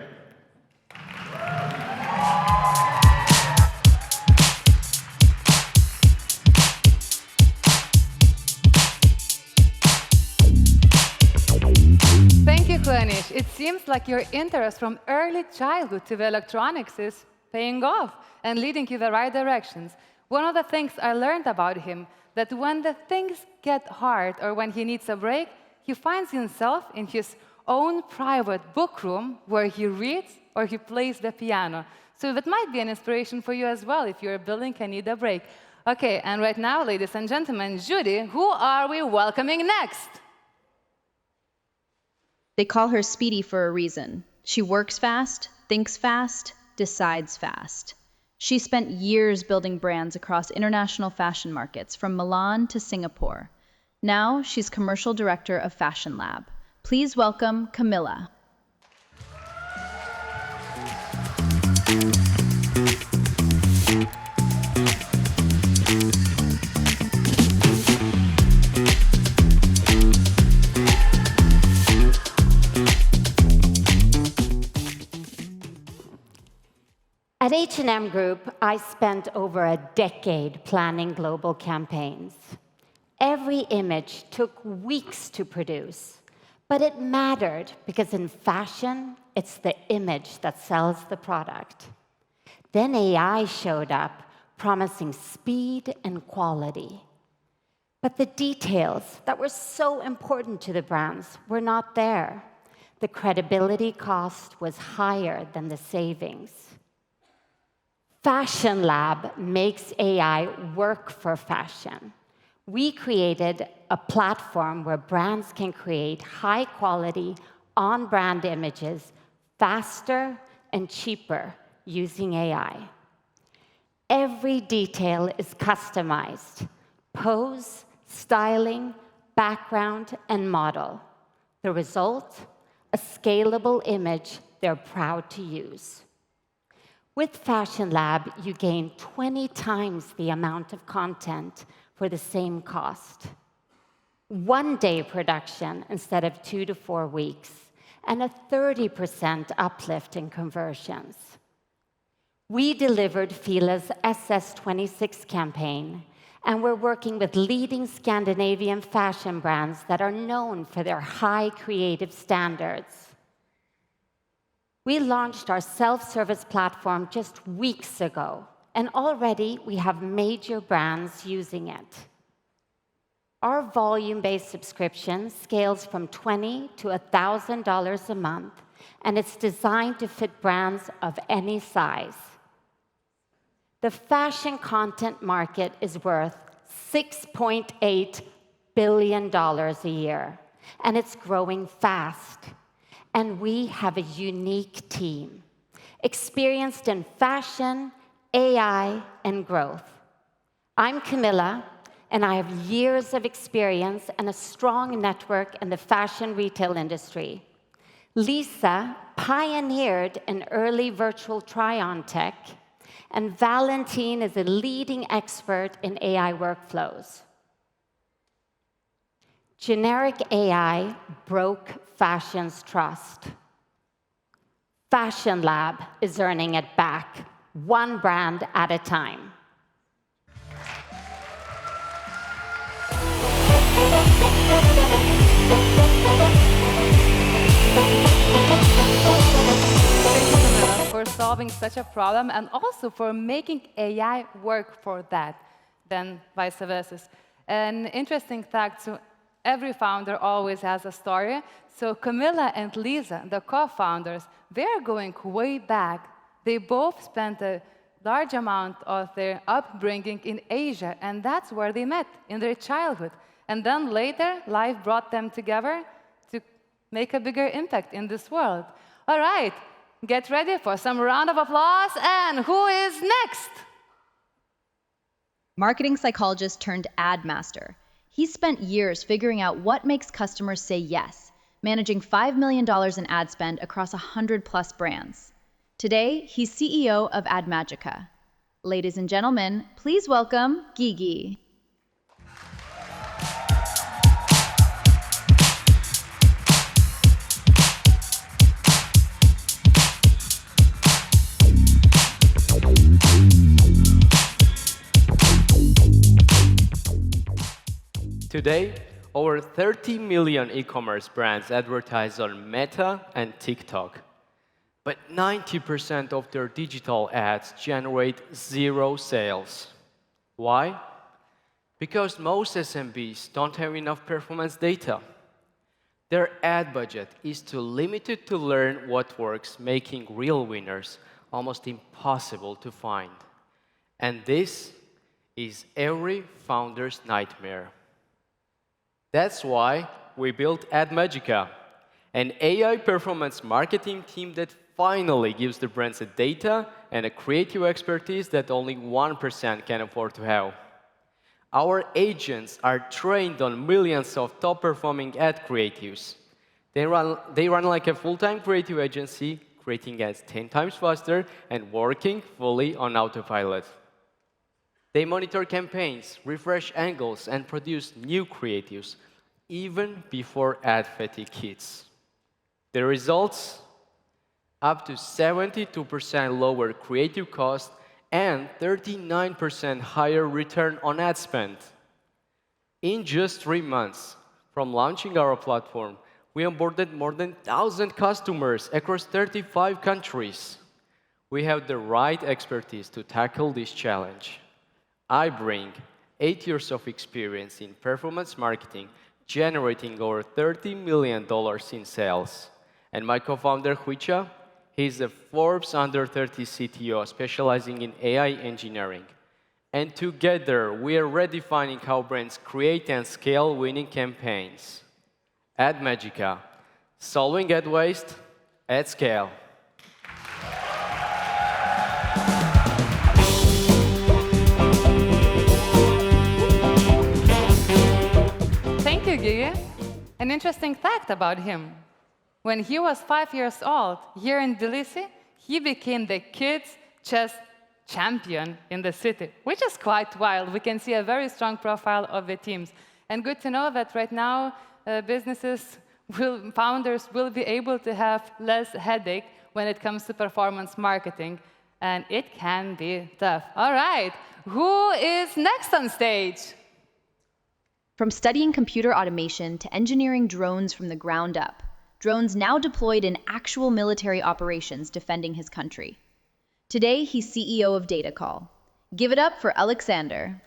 Thank you, Kwanish. It seems like your interest from early childhood to the electronics is paying off and leading you the right directions. One of the things I learned about him, that when the things get hard or when he needs a break, he finds himself in his own private book room where he reads or he plays the piano. So that might be an inspiration for you as well if you're building and need a break. Okay, and right now, ladies and gentlemen, Judy, who are we welcoming next? They call her Speedy for a reason. She works fast, thinks fast, decides fast. She spent years building brands across international fashion markets, from Milan to Singapore. Now she's commercial director of Fashion Lab. Please welcome Camilla. At H&M Group, I spent over a decade planning global campaigns. Every image took weeks to produce, but it mattered because in fashion, it's the image that sells the product. Then AI showed up, promising speed and quality. But the details that were so important to the brands were not there. The credibility cost was higher than the savings. Fashion Lab makes AI work for fashion. We created a platform where brands can create high-quality, on-brand images faster and cheaper using AI. Every detail is customized: pose, styling, background, and model. The result? A scalable image they're proud to use. With Fashion Lab, you gain 20 times the amount of content for the same cost. 1 day production instead of 2 to 4 weeks, and a 30% uplift in conversions. We delivered Fila's SS26 campaign, and we're working with leading Scandinavian fashion brands that are known for their high creative standards. We launched our self-service platform just weeks ago, and already we have major brands using it. Our volume-based subscription scales from $20 to $1,000 a month, and it's designed to fit brands of any size. The fashion content market is worth $6.8 billion a year, and it's growing fast. And we have a unique team, experienced in fashion, AI, and growth. I'm Camilla, and I have years of experience and a strong network in the fashion retail industry. Lisa pioneered an early virtual try-on tech, and Valentine is a leading expert in AI workflows. Generic AI broke fashion's trust. Fashion Lab is earning it back, one brand at a time. Thank you, Camilla, for solving such a problem and also for making AI work for that, then vice versa. An interesting fact, so every founder always has a story. So Camilla and Lisa, the co-founders, they're going way back. They both spent a large amount of their upbringing in Asia, and that's where they met, in their childhood. And then later, life brought them together to make a bigger impact in this world. All right, get ready for some round of applause, and who is next? Marketing psychologist turned ad master. He spent years figuring out what makes customers say yes, managing $5 million in ad spend across 100+ brands. Today, he's CEO of AdMagica. Ladies and gentlemen, please welcome Gigi. Today, over 30 million e-commerce brands advertise on Meta and TikTok. But 90% of their digital ads generate 0 sales. Why? Because most SMBs don't have enough performance data. Their ad budget is too limited to learn what works, making real winners almost impossible to find. And this is every founder's nightmare. That's why we built AdMagica, an AI performance marketing team that finally gives the brands the data and a creative expertise that only 1% can afford to have. Our agents are trained on millions of top-performing ad creatives. They run like a full-time creative agency, creating ads 10 times faster and working fully on autopilot. They monitor campaigns, refresh angles, and produce new creatives, even before ad fatigue hits. The results? Up to 72% lower creative cost and 39% higher return on ad spend. In just 3 months from launching our platform, we onboarded more than 1,000 customers across 35 countries. We have the right expertise to tackle this challenge. I bring 8 years of experience in performance marketing, generating over $30 million in sales. And my co-founder, Huicha, he's a Forbes Under 30 CTO specializing in AI engineering. And together, we are redefining how brands create and scale winning campaigns. AdMagica, solving ad waste at scale. Thank you, Gigi. An interesting fact about him. When he was 5 years old, here in Tbilisi, he became the kids' chess champion in the city, which is quite wild. We can see a very strong profile of the teams. And good to know that right now, founders will be able to have less headache when it comes to performance marketing. And it can be tough. All right, who is next on stage? From studying computer automation to engineering drones from the ground up, drones now deployed in actual military operations defending his country. Today, he's CEO of Datacall. Give it up for Alexander.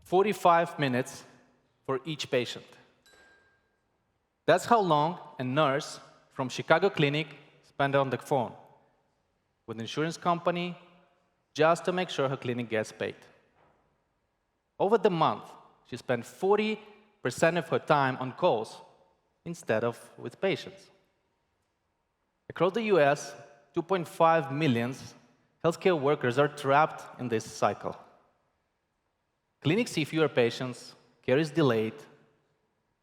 "45 minutes for each patient." That's how long a nurse from Chicago clinic spent on the phone with an insurance company just to make sure her clinic gets paid. Over the month, she spent 40% of her time on calls instead of with patients. Across the US, 2.5 million healthcare workers are trapped in this cycle. Clinics see fewer patients, care is delayed,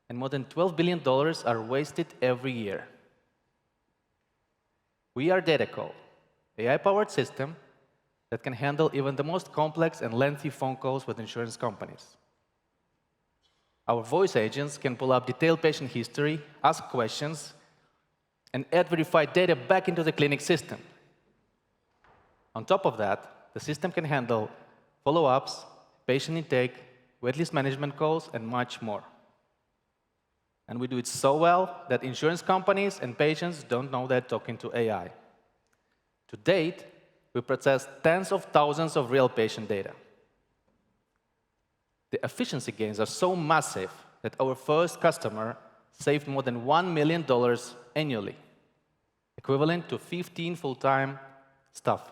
and more than $12 billion are wasted every year. We are Datacall, an AI-powered system that can handle even the most complex and lengthy phone calls with insurance companies. Our voice agents can pull up detailed patient history, ask questions, and add verified data back into the clinic system. On top of that, the system can handle follow-ups, patient intake, waitlist management calls, and much more. And we do it so well that insurance companies and patients don't know they're talking to AI. To date, we processed tens of thousands of real patient data. The efficiency gains are so massive that our first customer saved more than $1 million annually, equivalent to 15 full-time staff.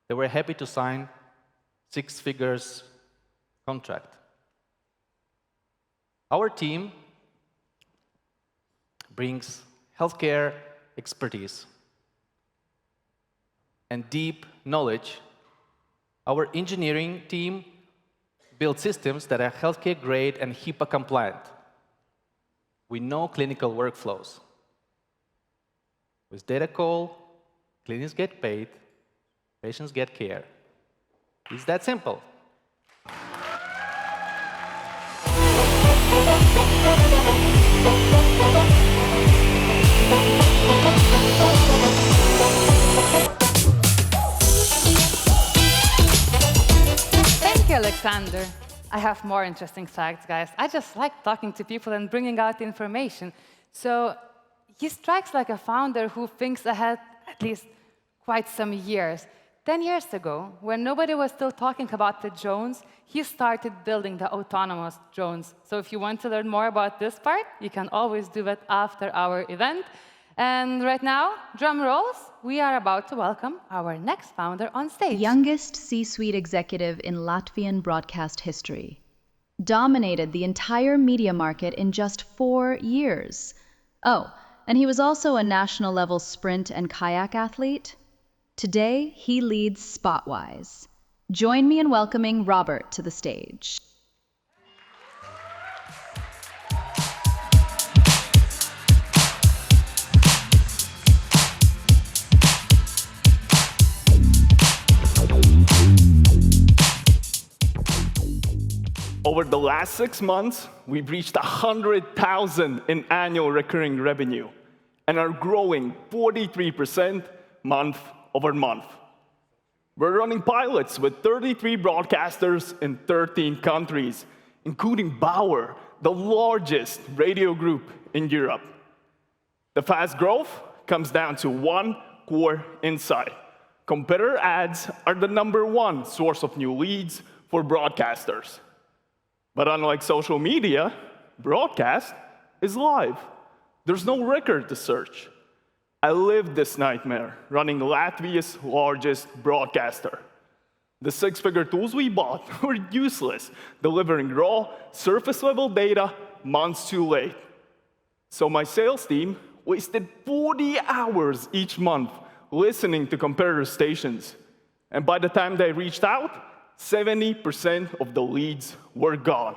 They were happy to sign 6 figures contract. Our team brings healthcare expertise and deep knowledge. Our engineering team builds systems that are healthcare grade and HIPAA compliant. We know clinical workflows. With Datacall, clinics get paid, patients get care. It's that simple. Thank you, Alexander. I have more interesting facts, guys. I just like talking to people and bringing out information. So he strikes like a founder who thinks ahead at least quite some years. 10 years ago, when nobody was still talking about the drones, he started building the autonomous drones. So if you want to learn more about this part, you can always do it after our event. And right now, drum rolls, we are about to welcome our next founder on stage. Youngest C-suite executive in Latvian broadcast history. Dominated the entire media market in just 4 years. Oh, and he was also a national-level sprint and kayak athlete. Today, he leads Spotwise. Join me in welcoming Robert to the stage. Over the last 6 months, we've reached 100,000 in annual recurring revenue and are growing 43% month over month. We're running pilots with 33 broadcasters in 13 countries, including Bauer, the largest radio group in Europe. The fast growth comes down to one core insight. Competitor ads are the #1 source of new leads for broadcasters. But unlike social media, broadcast is live. There's no record to search. I lived this nightmare running Latvia's largest broadcaster. The 6-figure tools we bought were useless, delivering raw, surface-level data months too late. So my sales team wasted 40 hours each month listening to competitor stations. And by the time they reached out, 70% of the leads were gone.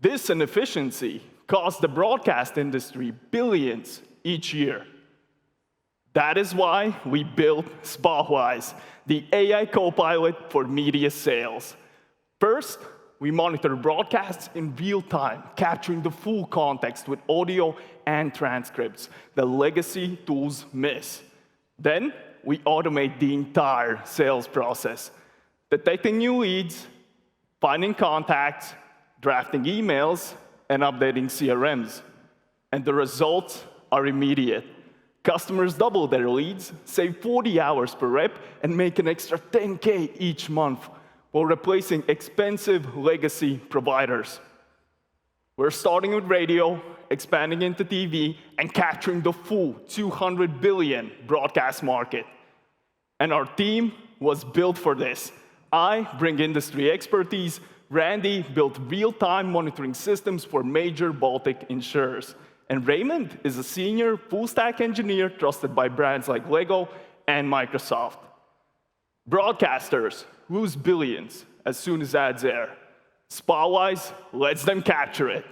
This inefficiency cost the broadcast industry billions each year. That is why we built Spotwise, the AI copilot for media sales. First, we monitor broadcasts in real time, capturing the full context with audio and transcripts that legacy tools miss. Then, we automate the entire sales process, detecting new leads, finding contacts, drafting emails, and updating CRMs. And the results are immediate. Customers double their leads, save 40 hours per rep, and make an extra $10K each month while replacing expensive legacy providers. We're starting with radio, expanding into TV, and capturing the full $200 billion broadcast market. And our team was built for this. I bring industry expertise. Randy built real-time monitoring systems for major Baltic insurers. And Raymond is a senior full-stack engineer trusted by brands like Lego and Microsoft. Broadcasters lose billions as soon as ads air. Spotwise lets them capture it.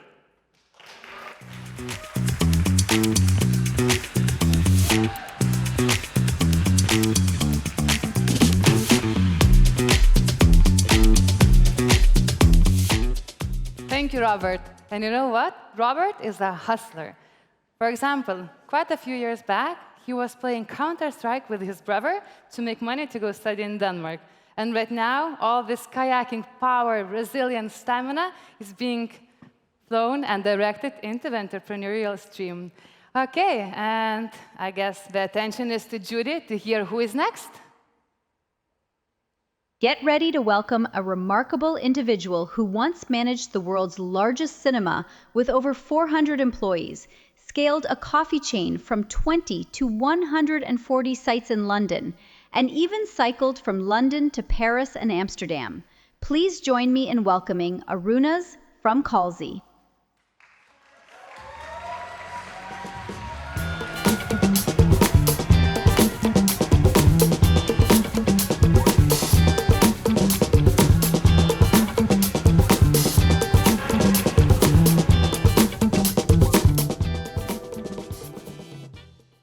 Thank you, Robert. And you know what? Robert is a hustler. For example, quite a few years back, he was playing Counter-Strike with his brother to make money to go study in Denmark. And right now, all this kayaking power, resilience, stamina is being flown and directed into the entrepreneurial stream. OK, and I guess the attention is to Judy to hear who is next. Get ready to welcome a remarkable individual who once managed the world's largest cinema with over 400 employees, scaled a coffee chain from 20 to 140 sites in London, and even cycled from London to Paris and Amsterdam. Please join me in welcoming Arunas from Calzi.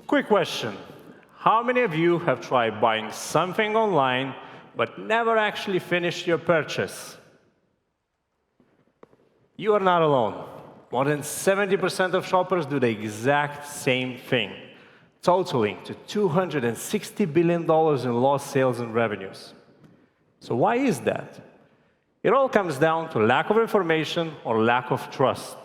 Quick question. How many of you have tried buying something online but never actually finished your purchase? You are not alone. More than 70% of shoppers do the exact same thing, totaling to $260 billion in lost sales and revenues. So why is that? It all comes down to lack of information or lack of trust.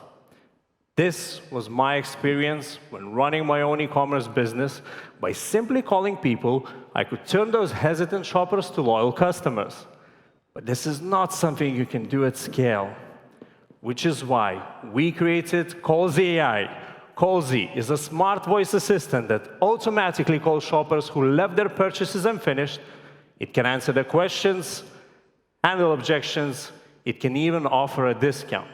This was my experience when running my own e-commerce business. By simply calling people, I could turn those hesitant shoppers to loyal customers. But this is not something you can do at scale, which is why we created Calzi AI. Calzi is a smart voice assistant that automatically calls shoppers who left their purchases unfinished. It can answer their questions, handle objections. It can even offer a discount.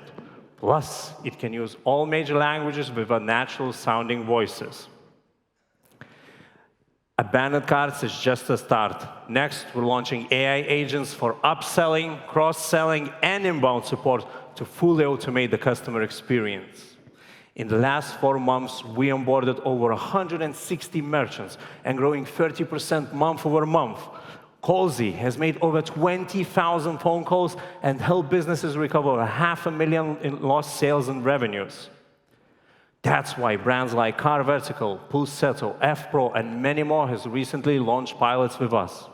Plus, it can use all major languages with natural-sounding voices. Abandoned carts is just a start. Next, we're launching AI agents for upselling, cross-selling, and inbound support to fully automate the customer experience. In the last 4 months, we onboarded over 160 merchants and growing 30% month over month. Calzi has made over 20,000 phone calls and helped businesses recover $500,000 in lost sales and revenues. That's why brands like Car Vertical, Pulsetto, F-Pro, and many more has recently launched pilots with us.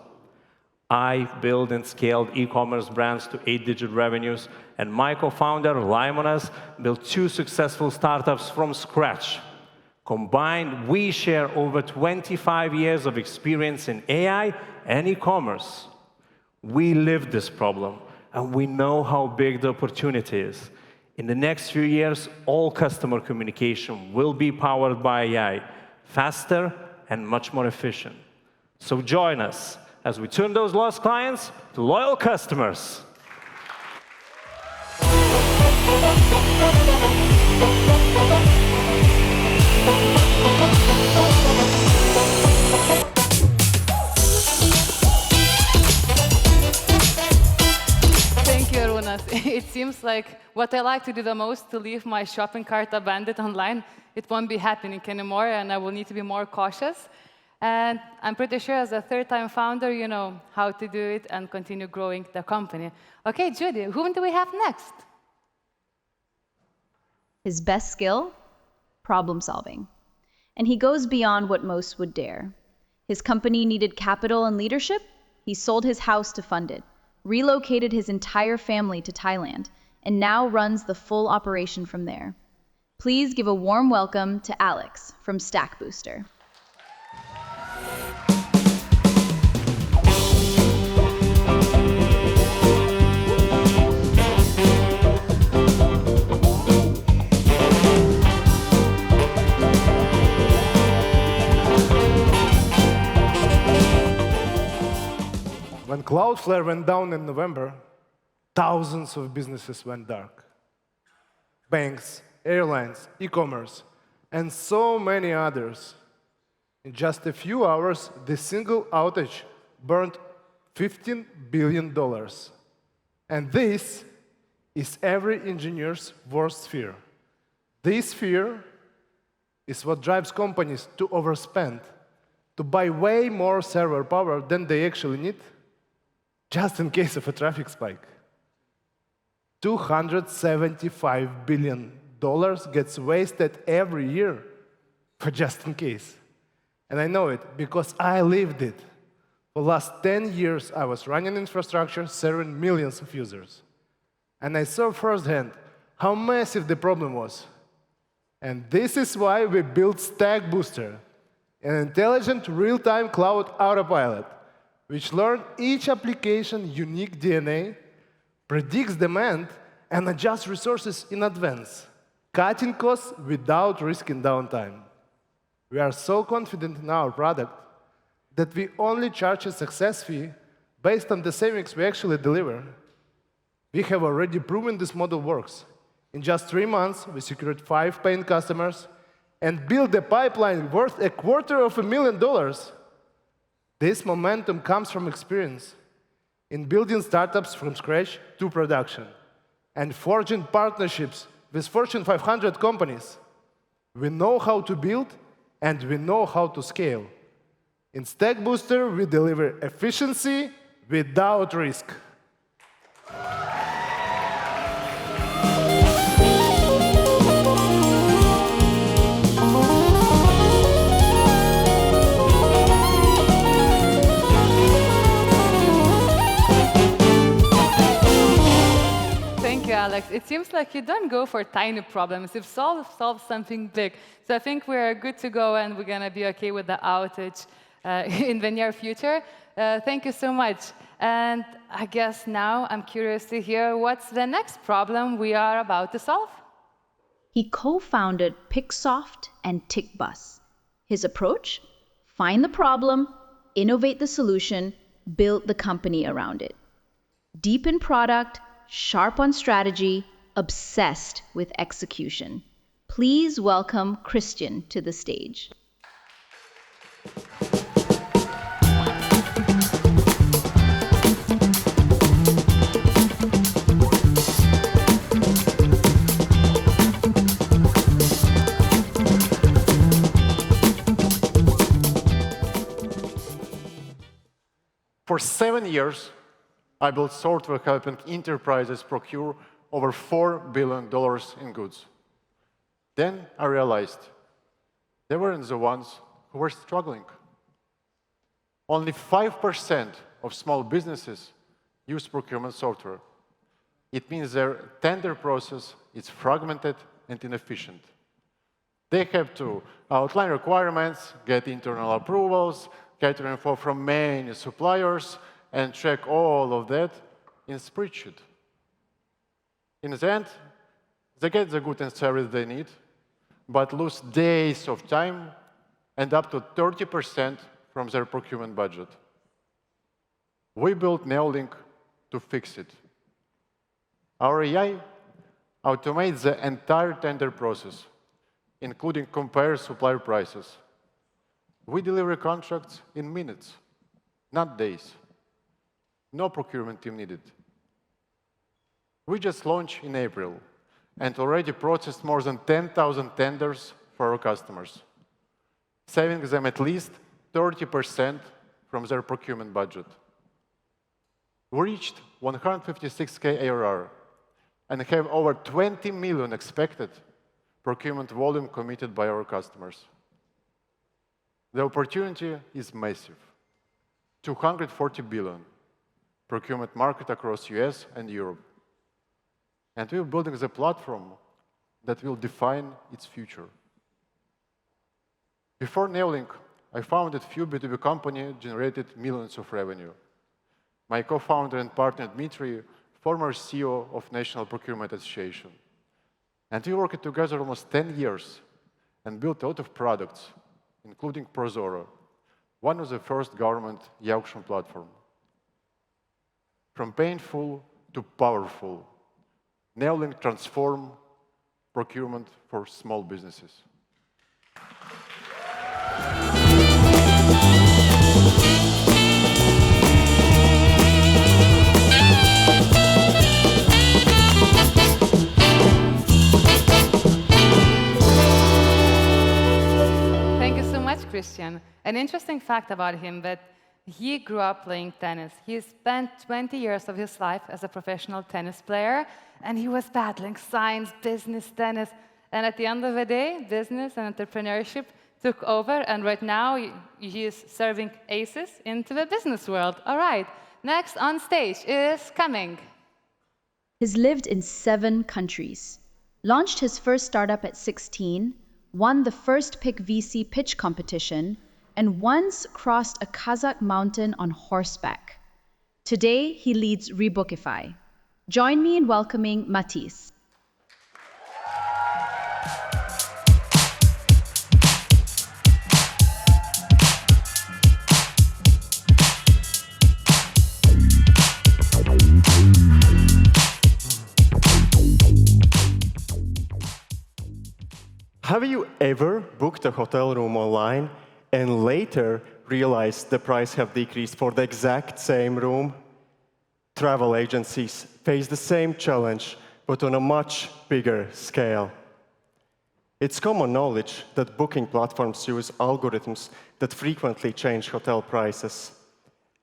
I built and scaled e-commerce brands to 8-digit revenues, and my co-founder, Laimonas, built 2 successful startups from scratch. Combined, we share over 25 years of experience in AI and e-commerce. We live this problem, and we know how big the opportunity is. In the next few years, all customer communication will be powered by AI, faster and much more efficient. So join us as we turn those lost clients to loyal customers. seems like what I like to do the most, to leave my shopping cart abandoned online, it won't be happening anymore, and I will need to be more cautious. And I'm pretty sure as a third-time founder, you know how to do it and continue growing the company. OK, Judy, whom do we have next? His best skill? Problem solving. And he goes beyond what most would dare. His company needed capital and leadership. He sold his house to fund it, relocated his entire family to Thailand, and now runs the full operation from there. Please give a warm welcome to Alex from Stack Booster. When Cloudflare went down in November, thousands of businesses went dark. Banks, airlines, e-commerce, and so many others. In just a few hours, this single outage burned $15 billion. And this is every engineer's worst fear. This fear is what drives companies to overspend, to buy way more server power than they actually need, just in case of a traffic spike. $275 billion gets wasted every year for just in case. And I know it because I lived it. For the last 10 years, I was running infrastructure, serving millions of users. And I saw firsthand how massive the problem was. And this is why we built Stack Booster, an intelligent real-time cloud autopilot, which learns each application unique DNA, predicts demand, and adjusts resources in advance, cutting costs without risking downtime. We are so confident in our product that we only charge a success fee based on the savings we actually deliver. We have already proven this model works. In just 3 months, we secured 5 paying customers and built a pipeline worth $250,000. This momentum comes from experience in building startups from scratch to production and forging partnerships with Fortune 500 companies. We know how to build, and we know how to scale. In Stack Booster, we deliver efficiency without risk. Thank you, Alex. It seems like you don't go for tiny problems. You've solved something big. So I think we're good to go, and we're going to be OK with the outage in the near future. Thank you so much. And I guess now I'm curious to hear what's the next problem we are about to solve. He co-founded Picksoft and TickBus. His approach? Find the problem, innovate the solution, build the company around it. Deep in product, sharp on strategy, obsessed with execution. Please welcome Christian to the stage. For 7 years, I built software helping enterprises procure over $4 billion in goods. Then I realized they weren't the ones who were struggling. Only 5% of small businesses use procurement software. It means their tender process is fragmented and inefficient. They have to outline requirements, get internal approvals, gather info from many suppliers, and track all of that in spreadsheet. In the end, they get the goods and service they need, but lose days of time and up to 30% from their procurement budget. We built Neolink to fix it. Our AI automates the entire tender process, including compare supplier prices. We deliver contracts in minutes, not days. No procurement team needed. We just launched in April and already processed more than 10,000 tenders for our customers, saving them at least 30% from their procurement budget. We reached 156K ARR and have over 20 million expected procurement volume committed by our customers. The opportunity is massive. 240 billion procurement market across US and Europe. And we're building the platform that will define its future. Before Neolink, I founded few B2B companies generated millions of revenue. My co-founder and partner, Dmitry, former CEO of National Procurement Association. And we worked together almost 10 years and built a lot of products, including Prozoro, one of the first government e-auction platform. From painful to powerful, Neolink transformed procurement for small businesses. Thank you so much, Christian. An interesting fact about him that he grew up playing tennis. He spent 20 years of his life as a professional tennis player, and he was battling science, business, tennis. And at the end of the day, business and entrepreneurship took over, and right now he is serving aces into the business world. All right, next on stage is coming. He's lived in 7 countries, launched his first startup at 16, won the first Pick VC pitch competition, and once crossed a Kazakh mountain on horseback. Today, he leads Rebookify. Join me in welcoming Matisse. Have you ever booked a hotel room online and later realized the price have decreased for the exact same room? Travel agencies face the same challenge, but on a much bigger scale. It's common knowledge that booking platforms use algorithms that frequently change hotel prices.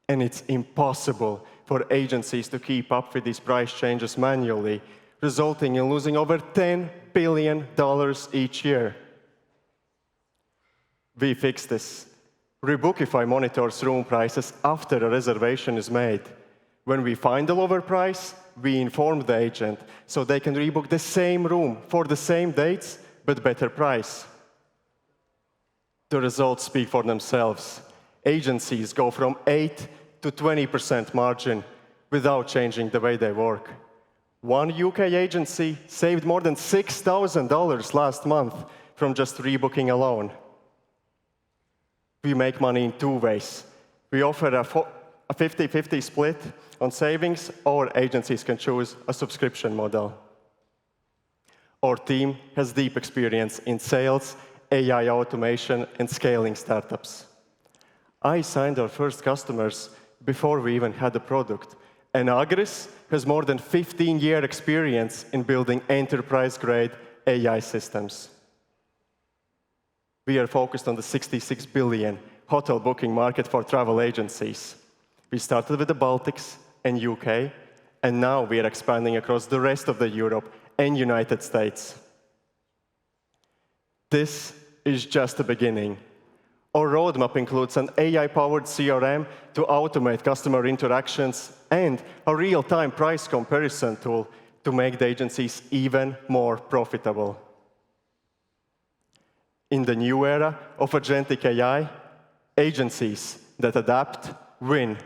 And it's impossible for agencies to keep up with these price changes manually, resulting in losing over $10 billion each year. We fixed this. Rebookify monitors room prices after a reservation is made. When we find a lower price, we inform the agent so they can rebook the same room for the same dates, but better price. The results speak for themselves. Agencies go from 8 to 20% margin without changing the way they work. One UK agency saved more than $6,000 last month from just rebooking alone. We make money in 2 ways. We offer a 50-50 split on savings, or agencies can choose a subscription model. Our team has deep experience in sales, AI automation, and scaling startups. I signed our first customers before we even had a product, and Agris has more than 15-year experience in building enterprise-grade AI systems. We are focused on the $66 billion hotel booking market for travel agencies. We started with the Baltics and UK, and now we are expanding across the rest of the Europe and United States. This is just the beginning. Our roadmap includes an AI-powered CRM to automate customer interactions and a real-time price comparison tool to make the agencies even more profitable. In the new era of agentic AI, agencies that adapt win.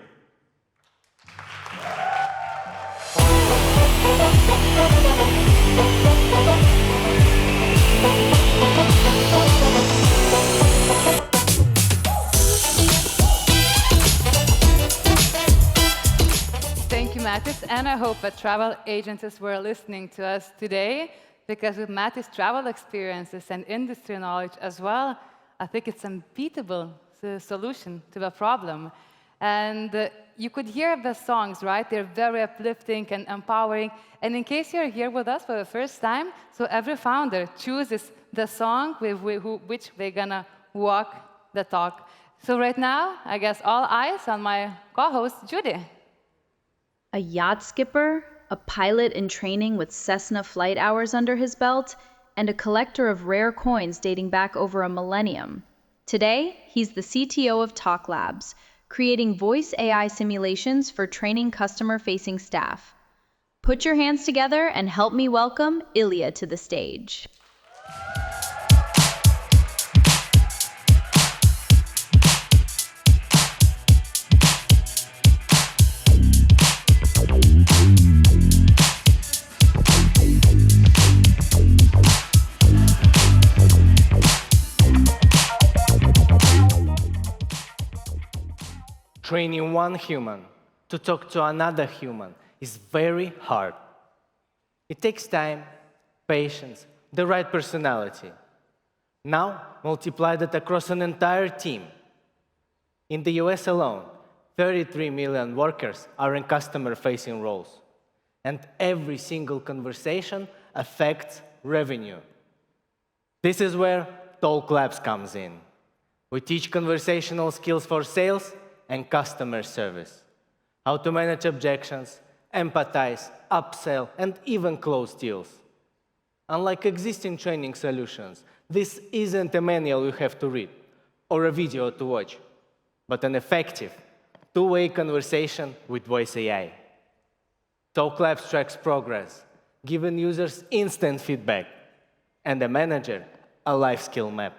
Thank you, Mattis, and I hope that travel agencies were listening to us today, because with Mattis' travel experiences and industry knowledge as well, I think it's an unbeatable solution to the problem. And you could hear the songs, right? They're very uplifting and empowering. And in case you're here with us for the first time, so every founder chooses the song with which they're gonna walk the talk. So right now, I guess all eyes on my co-host, Judy. A yacht skipper, a pilot in training with Cessna flight hours under his belt, and a collector of rare coins dating back over a millennium. Today, he's the CTO of Talk Labs, creating voice AI simulations for training customer-facing staff. Put your hands together and help me welcome Ilya to the stage. Training one human to talk to another human is very hard. It takes time, patience, the right personality. Now, multiply that across an entire team. In the US alone, 33 million workers are in customer-facing roles. And every single conversation affects revenue. This is where Talk Labs comes in. We teach conversational skills for sales and customer service, how to manage objections, empathize, upsell, and even close deals. Unlike existing training solutions, this isn't a manual you have to read or a video to watch, but an effective, two-way conversation with voice AI. Talk Labs tracks progress, giving users instant feedback, and the manager a life skill map.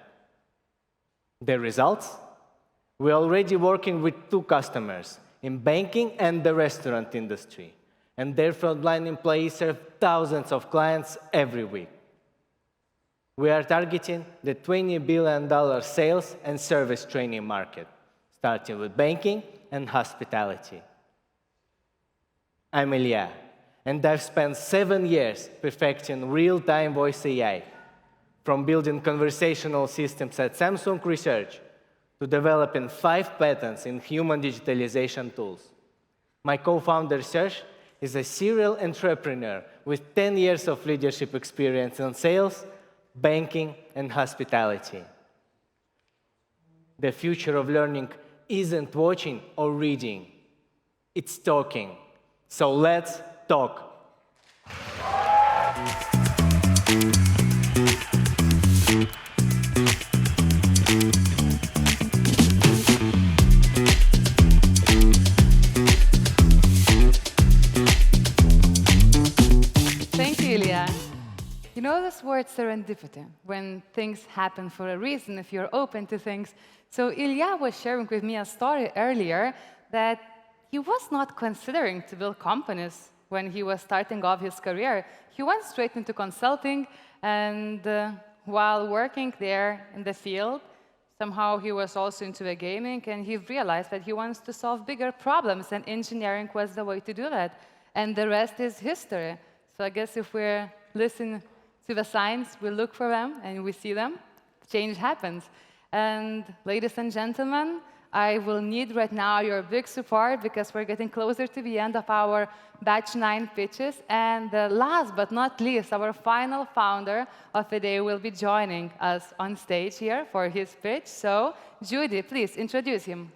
The results? We're already working with 2 customers in banking and the restaurant industry, and their frontline employees serve thousands of clients every week. We are targeting the $20 billion sales and service training market, starting with banking and hospitality. I'm Ilya, and I've spent 7 years perfecting real-time voice AI, from building conversational systems at Samsung Research to developing 5 patents in human digitalization tools. My co-founder, Serge, is a serial entrepreneur with 10 years of leadership experience in sales, banking, and hospitality. The future of learning isn't watching or reading, it's talking. So let's talk. Thank you, Ilya. You know this word serendipity, when things happen for a reason, if you're open to things. So Ilya was sharing with me a story earlier that he was not considering to build companies when he was starting off his career. He went straight into consulting, and while working there in the field, somehow he was also into the gaming, and he realized that he wants to solve bigger problems, and engineering was the way to do that. And the rest is history. So I guess if we're listening to the signs, we look for them, and we see them, change happens. And ladies and gentlemen, I will need right now your big support because we're getting closer to the end of our batch 9 pitches. And last but not least, our final founder of the day will be joining us on stage here for his pitch. So Judy, please introduce him.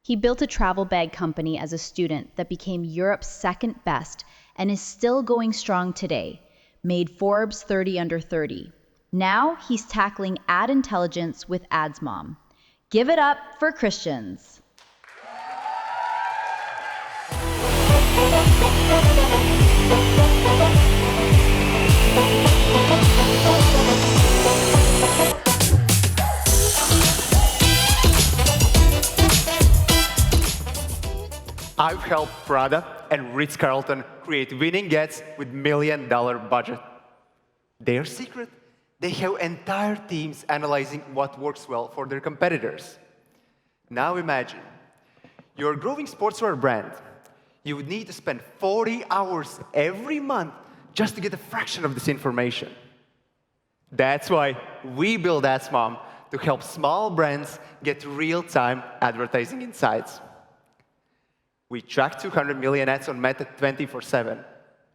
He built a travel bag company as a student that became Europe's second best and is still going strong today, made Forbes 30 under 30. Now he's tackling ad intelligence with AdsMom. Give it up for Christians. I've helped Prada and Ritz-Carlton create winning gets with $1 million budget. Their secret? They have entire teams analyzing what works well for their competitors. Now imagine, you're a growing sportswear brand. You would need to spend 40 hours every month just to get a fraction of this information. That's why we built AdsMom to help small brands get real-time advertising insights. We track 200 million ads on Meta 24/7,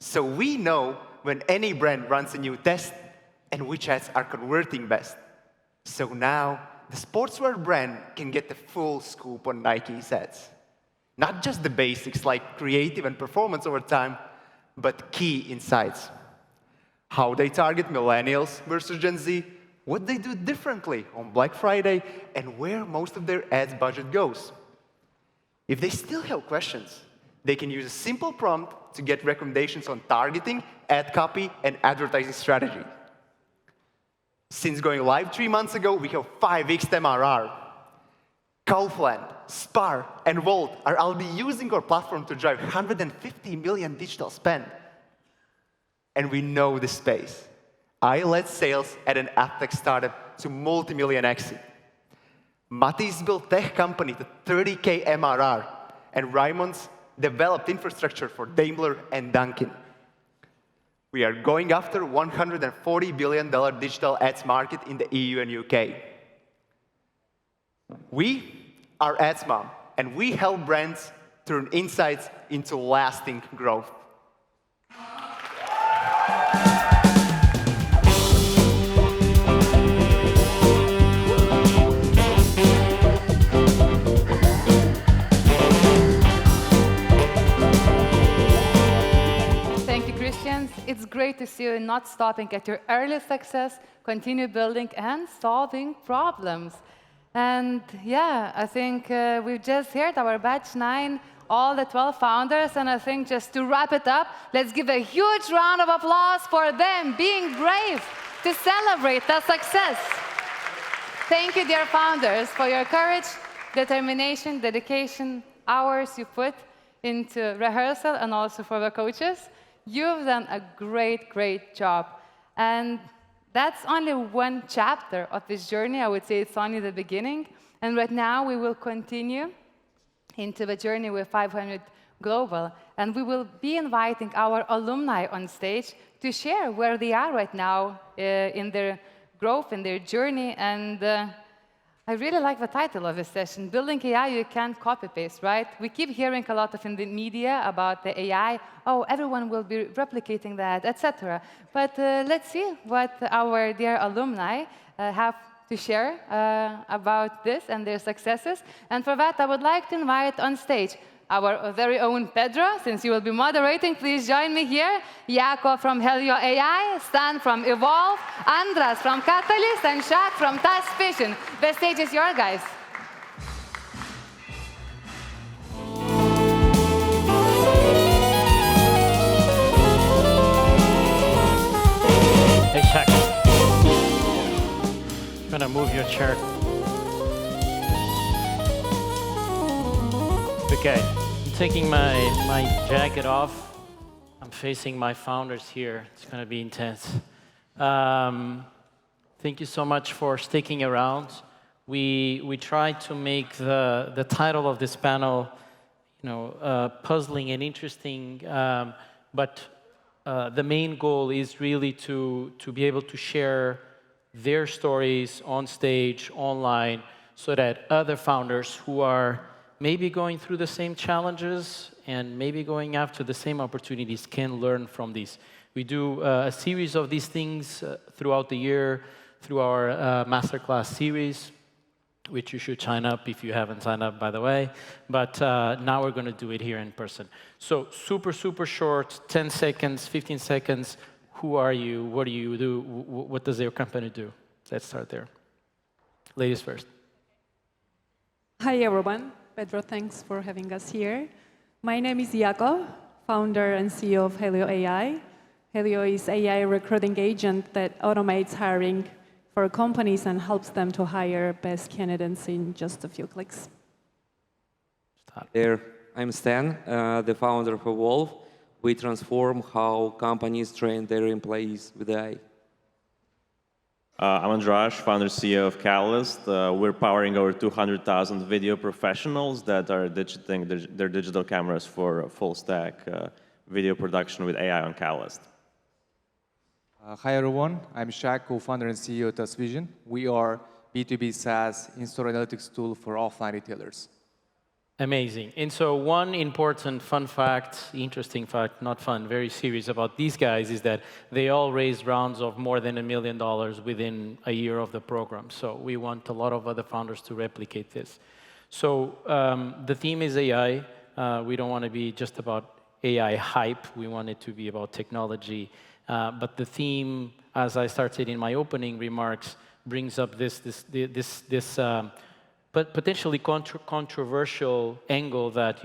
so we know when any brand runs a new test and which ads are converting best. So now, the sportswear brand can get the full scoop on Nike's ads. Not just the basics like creative and performance over time, but key insights. How they target millennials versus Gen Z, what they do differently on Black Friday, and where most of their ads budget goes. If they still have questions, they can use a simple prompt to get recommendations on targeting, ad copy, and advertising strategy. Since going live 3 months ago, we have 5x MRR. Kaufland, Spar, and Volt are already using our platform to drive 150 million digital spend. And we know the space. I led sales at an adtech startup to multi-million exit. Mati's built tech company to 30K MRR, and Raimond's developed infrastructure for Daimler and Dunkin'. We are going after $140 billion digital ads market in the EU and UK. We are AdsMom, and we help brands turn insights into lasting growth. It's great to see you not stopping at your early success, continue building and solving problems. And yeah, I think we've just heard our batch 9, all the 12 founders, and I think just to wrap it up, let's give a huge round of applause for them being brave to celebrate the success. Thank you, dear founders, for your courage, determination, dedication, hours you put into rehearsal, and also for the coaches. You've done a great, great job. And that's only one chapter of this journey. I would say it's only the beginning. And right now, we will continue into the journey with 500 Global. And we will be inviting our alumni on stage to share where they are right now in their growth, in their journey. And I really like the title of this session, Building AI You Can't Copy-Paste, right? We keep hearing a lot of in the media about the AI. Oh, everyone will be replicating that, etc. But let's see what our dear alumni have to share about this and their successes. And for that, I would like to invite on stage our very own Pedro, since you will be moderating. Please join me here. Jaco from Helio AI, Stan from Evolve, Andras from Catalyst, and Shaq from Task Vision. The stage is yours, guys. Hey, Shaq. I'm gonna move your chair. Okay, I'm taking my jacket off. I'm facing my founders here. It's going to be intense. Thank you so much for sticking around. We tried to make the title of this panel, puzzling and interesting, but the main goal is really to be able to share their stories on stage, online, so that other founders who are maybe going through the same challenges and maybe going after the same opportunities can learn from these. We do a series of these things throughout the year through our masterclass series, which you should sign up if you haven't signed up, by the way. But now we're going to do it here in person. So super, super short, 10 seconds, 15 seconds. Who are you? What do you do? What does your company do? Let's start there. Ladies first. Hi, everyone. Pedro, thanks for having us here. My name is Jaco, founder and CEO of Helio AI. Helio is an AI recruiting agent that automates hiring for companies and helps them to hire best candidates in just a few clicks. There, I'm Stan, the founder of Evolve. We transform how companies train their employees with AI. I'm Andras, founder CEO of Catalyst. We're powering over 200,000 video professionals that are digitizing their digital cameras for full stack video production with AI on Catalyst. Hi everyone, I'm Shaq, co-founder and CEO of Task Vision. We are B2B SaaS in-store analytics tool for offline retailers. Amazing. And so one important fun fact, interesting fact, not fun, very serious about these guys is that they all raised rounds of more than $1 million within a year of the program. So we want a lot of other founders to replicate this. So the theme is AI. We don't want to be just about AI hype. We want it to be about technology. But the theme, as I started in my opening remarks, brings up this but potentially controversial angle that,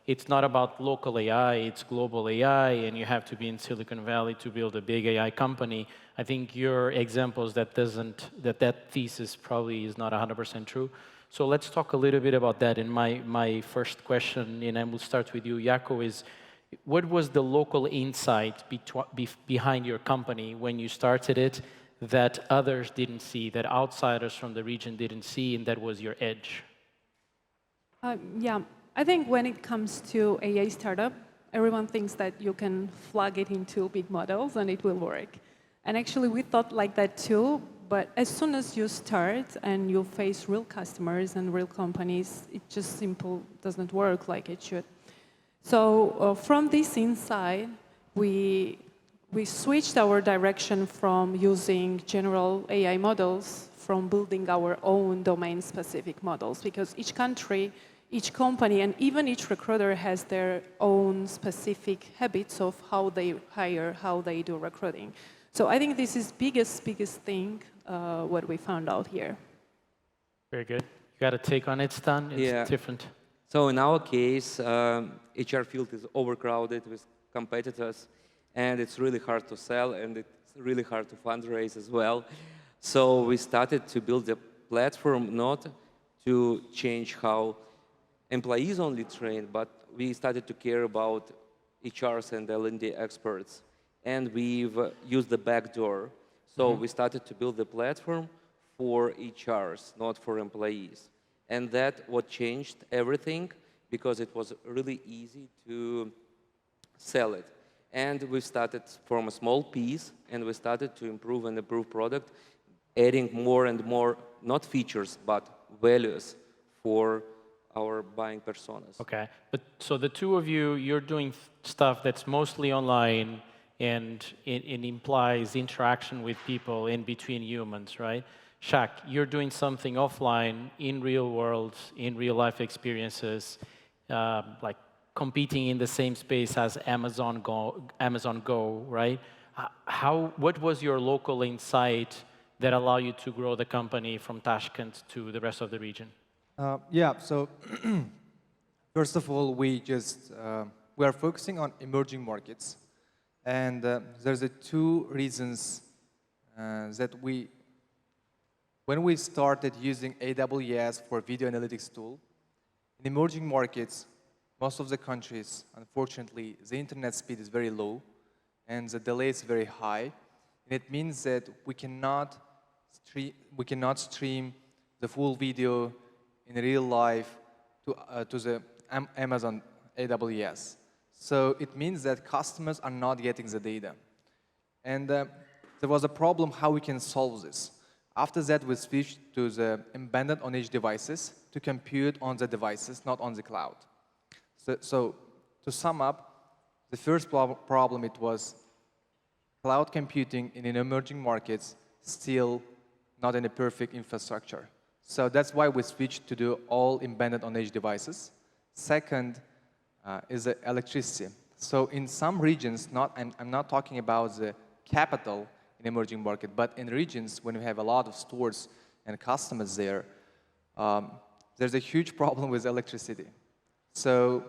it's not about local AI, it's global AI, and you have to be in Silicon Valley to build a big AI company. I think your examples that thesis probably is not 100% true. So let's talk a little bit about that. And my first question, and I will start with you, Jaco, is what was the local insight behind your company when you started it that others didn't see, that outsiders from the region didn't see, and that was your edge? Yeah, I think when it comes to AI startup, everyone thinks that you can plug it into big models and it will work. And actually, we thought like that too, but as soon as you start and you face real customers and real companies, it just simple doesn't work like it should. So from this insight, we switched our direction from using general AI models from building our own domain-specific models, because each country, each company, and even each recruiter has their own specific habits of how they hire, how they do recruiting. So I think this is biggest thing what we found out here. Very good. You got a take on it, Stan? It's different. So in our case, HR field is overcrowded with competitors, and it's really hard to sell, and it's really hard to fundraise as well. So we started to build a platform not to change how employees only train, but we started to care about HRs and L&D experts. And we've used the backdoor. So we started to build a platform for HRs, not for employees. And that what changed everything, because it was really easy to sell it. And we started from a small piece, and we started to improve and improve product, adding more and more, not features, but values for our buying personas. Okay, but so the two of you, you're doing stuff that's mostly online, and it implies interaction with people in between humans, right? Shaq, you're doing something offline, in real world, in real life experiences, like competing in the same space as Amazon Go, right? What was your local insight that allowed you to grow the company from Tashkent to the rest of the region? Yeah, so first of all, we are focusing on emerging markets. And there's two reasons that when we started using AWS for video analytics tool, in emerging markets, most of the countries, unfortunately, the internet speed is very low and the delay is very high. And it means that we cannot stream the full video in real life to the Amazon AWS. So it means that customers are not getting the data. And there was a problem how we can solve this. After that, we switched to the embedded on edge devices to compute on the devices, not on the cloud. So to sum up, the first problem it was cloud computing in emerging markets still not in a perfect infrastructure. So that's why we switched to do all embedded on edge devices. Second is the electricity. So in some regions, I'm not talking about the capital in emerging market, but in regions when you have a lot of stores and customers there, there's a huge problem with electricity. So,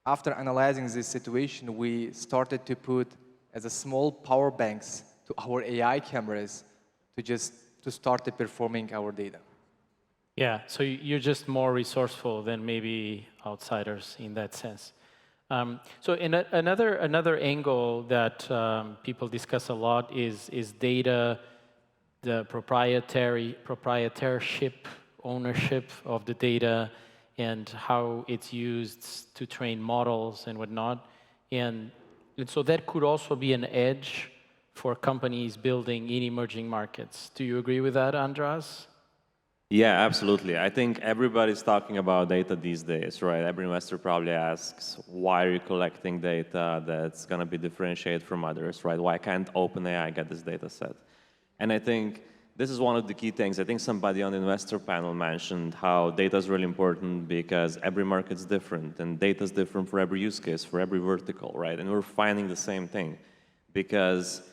after analyzing this situation, we started to put as a small power banks to our AI cameras to start performing our data. Yeah, so you're just more resourceful than maybe outsiders in that sense. So another angle that people discuss a lot is data, the proprietorship, ownership of the data, and how it's used to train models and whatnot. And so that could also be an edge for companies building in emerging markets. Do you agree with that, Andras? Yeah, absolutely. I think everybody's talking about data these days, right? Every investor probably asks, why are you collecting data that's going to be differentiated from others, right? Why can't OpenAI get this data set? And I think this is one of the key things. I think somebody on the investor panel mentioned how data is really important because every market's different, and data is different for every use case, for every vertical, right? And we're finding the same thing because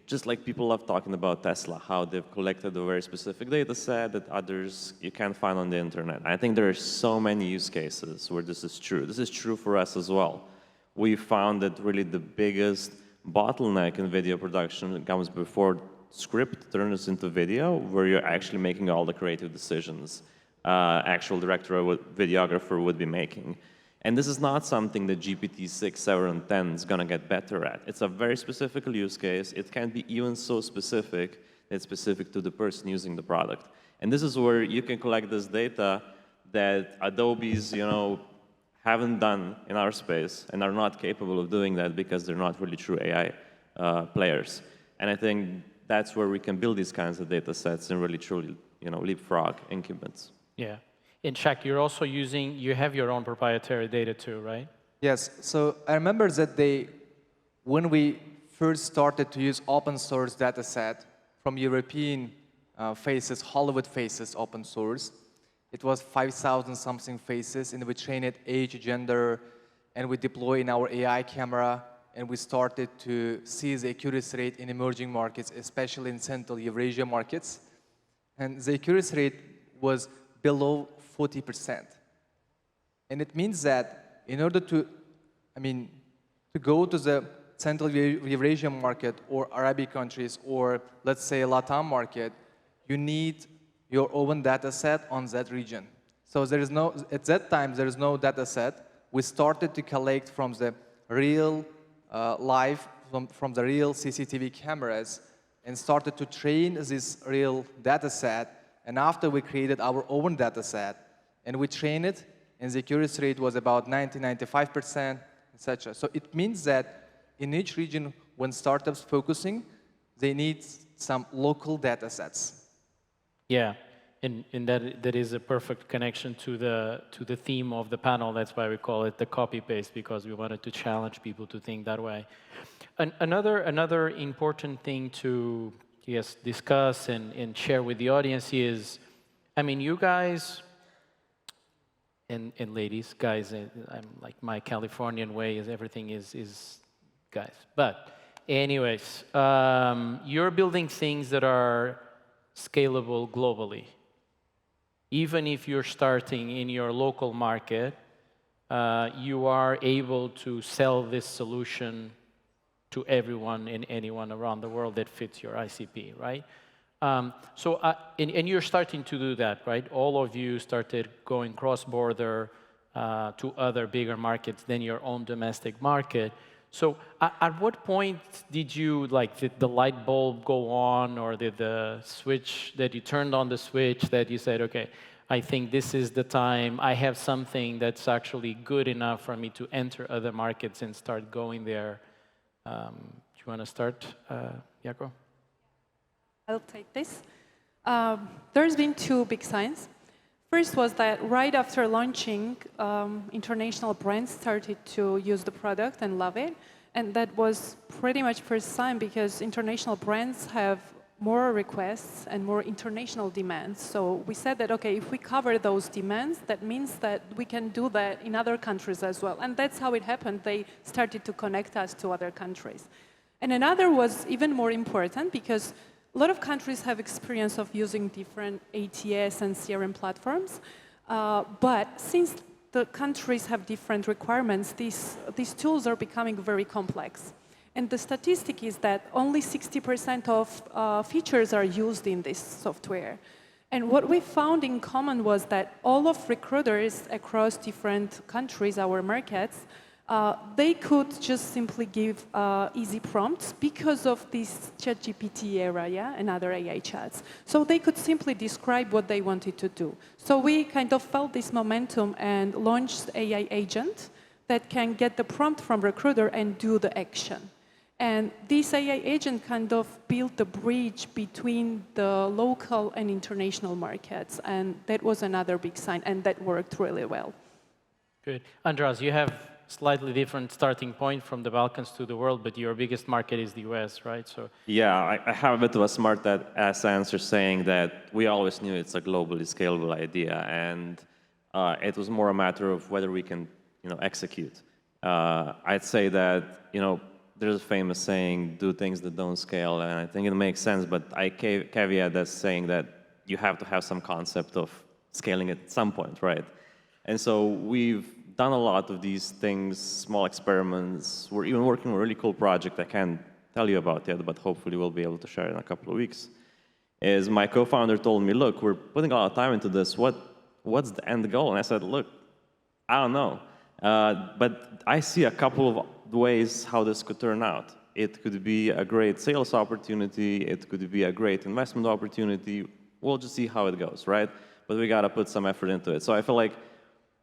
just like people love talking about Tesla, how they've collected a very specific data set that others you can't find on the internet. I think there are so many use cases where this is true. This is true for us as well. We found that really the biggest bottleneck in video production comes before script turns into video, where you're actually making all the creative decisions actual director or videographer would be making. And this is not something that GPT-6, 7, and 10 is going to get better at. It's a very specific use case. It can be even so specific that it's specific to the person using the product. And this is where you can collect this data that Adobe's, haven't done in our space and are not capable of doing that because they're not really true AI players. And I think that's where we can build these kinds of data sets and really truly, leapfrog incumbents. Yeah. And Shaq, you're also you have your own proprietary data too, right? Yes. So I remember that when we first started to use open source data set from European faces, Hollywood faces open source, it was 5,000 something faces, and we trained it age, gender, and we deploy in our AI camera, and we started to see the accuracy rate in emerging markets, especially in Central Eurasia markets. And the accuracy rate was below 40%. And it means that in order to go to the Central Eurasia market or Arabic countries or, let's say, Latam market, you need your own data set on that region. So at that time, there is no data set. We started to collect from the real from the real CCTV cameras and started to train this real data set. And after we created our own data set, and we trained it, and the accuracy rate was about 90–95%, etc. So it means that in each region, when startups focusing, they need some local data sets. Yeah, and that is a perfect connection to the theme of the panel. That's why we call it the copy paste, because we wanted to challenge people to think that way. Another important thing to discuss and share with the audience is, you guys. And ladies, guys, I'm like my Californian way is everything is guys. But anyways, you're building things that are scalable globally. Even if you're starting in your local market, you are able to sell this solution to everyone and anyone around the world that fits your ICP, right? And you're starting to do that, right? All of you started going cross-border to other bigger markets than your own domestic market. So at what point did you, did the light bulb go on, or did the switch, that you turned on the switch that you said, okay, I think this is the time, I have something that's actually good enough for me to enter other markets and start going there? Do you want to start, Jaco? I'll take this. There's been two big signs. First was that right after launching, international brands started to use the product and love it. And that was pretty much first sign, because international brands have more requests and more international demands. So we said that, okay, if we cover those demands, that means that we can do that in other countries as well. And that's how it happened. They started to connect us to other countries. And another was even more important, because a lot of countries have experience of using different ATS and CRM platforms, but since the countries have different requirements, these tools are becoming very complex. And the statistic is that only 60% of features are used in this software. And what we found in common was that all of recruiters across different countries, our markets, they could just simply give easy prompts because of this ChatGPT era, and other AI chats. So they could simply describe what they wanted to do. So we kind of felt this momentum and launched AI agent that can get the prompt from recruiter and do the action. And this AI agent kind of built the bridge between the local and international markets. And that was another big sign, and that worked really well. Good. Andras, you have slightly different starting point from the Balkans to the world, but your biggest market is the US, right? So Yeah, I have a bit of a smart ass answer saying that we always knew it's a globally scalable idea, and it was more a matter of whether we can, execute. I'd say that, there's a famous saying, do things that don't scale, and I think it makes sense, but I caveat that saying that you have to have some concept of scaling at some point, right? And so we've done a lot of these things, small experiments. We're even working on a really cool project I can't tell you about yet, but hopefully we'll be able to share in a couple of weeks. Is my co-founder told me, look, we're putting a lot of time into this. What's the end goal? And I said, look, I don't know. But I see a couple of ways how this could turn out. It could be a great sales opportunity. It could be a great investment opportunity. We'll just see how it goes, right? But we got to put some effort into it. So I feel like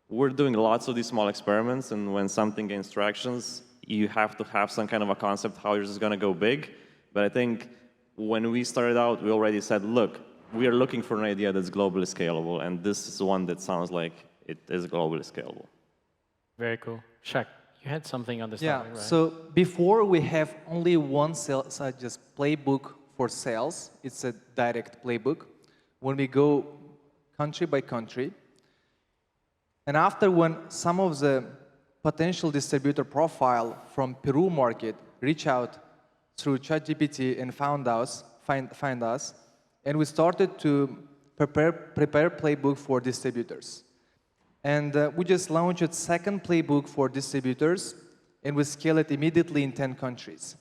we're doing lots of these small experiments, and when something gains traction, you have to have some kind of a concept how yours is going to go big. But I think when we started out, we already said, look, we are looking for an idea that's globally scalable, and this is one that sounds like it is globally scalable. very cool. Shaq, you had something on this Yeah, topic, right? so before we have only one sales just playbook for sales. It's a direct playbook. When we go country by country, and after when some of the potential distributor profile from Peru market reach out through ChatGPT and find us, and we started to prepare playbook for distributors. And we just launched a second playbook for distributors, and we scale it immediately in 10 countries.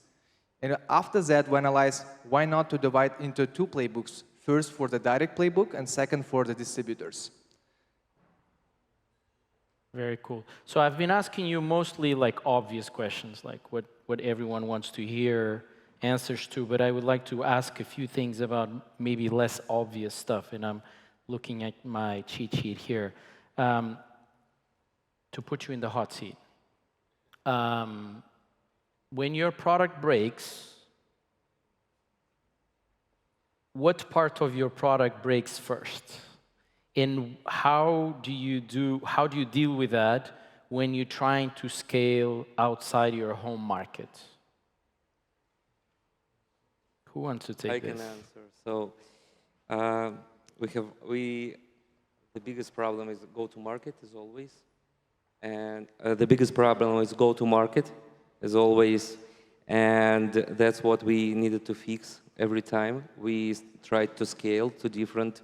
And after that, we analyzed why not to divide into two playbooks, first for the direct playbook and second for the distributors. Very cool. So I've been asking you mostly like obvious questions, like what everyone wants to hear answers to, but I would like to ask a few things about maybe less obvious stuff, and I'm looking at my cheat sheet here to put you in the hot seat. When your product breaks, what part of your product breaks first? And how do you deal with that when you're trying to scale outside your home market? Who wants to take this? I can answer. So the biggest problem is go-to-market, as always. And the biggest problem is go-to-market, as always. And that's what we needed to fix every time we tried to scale to different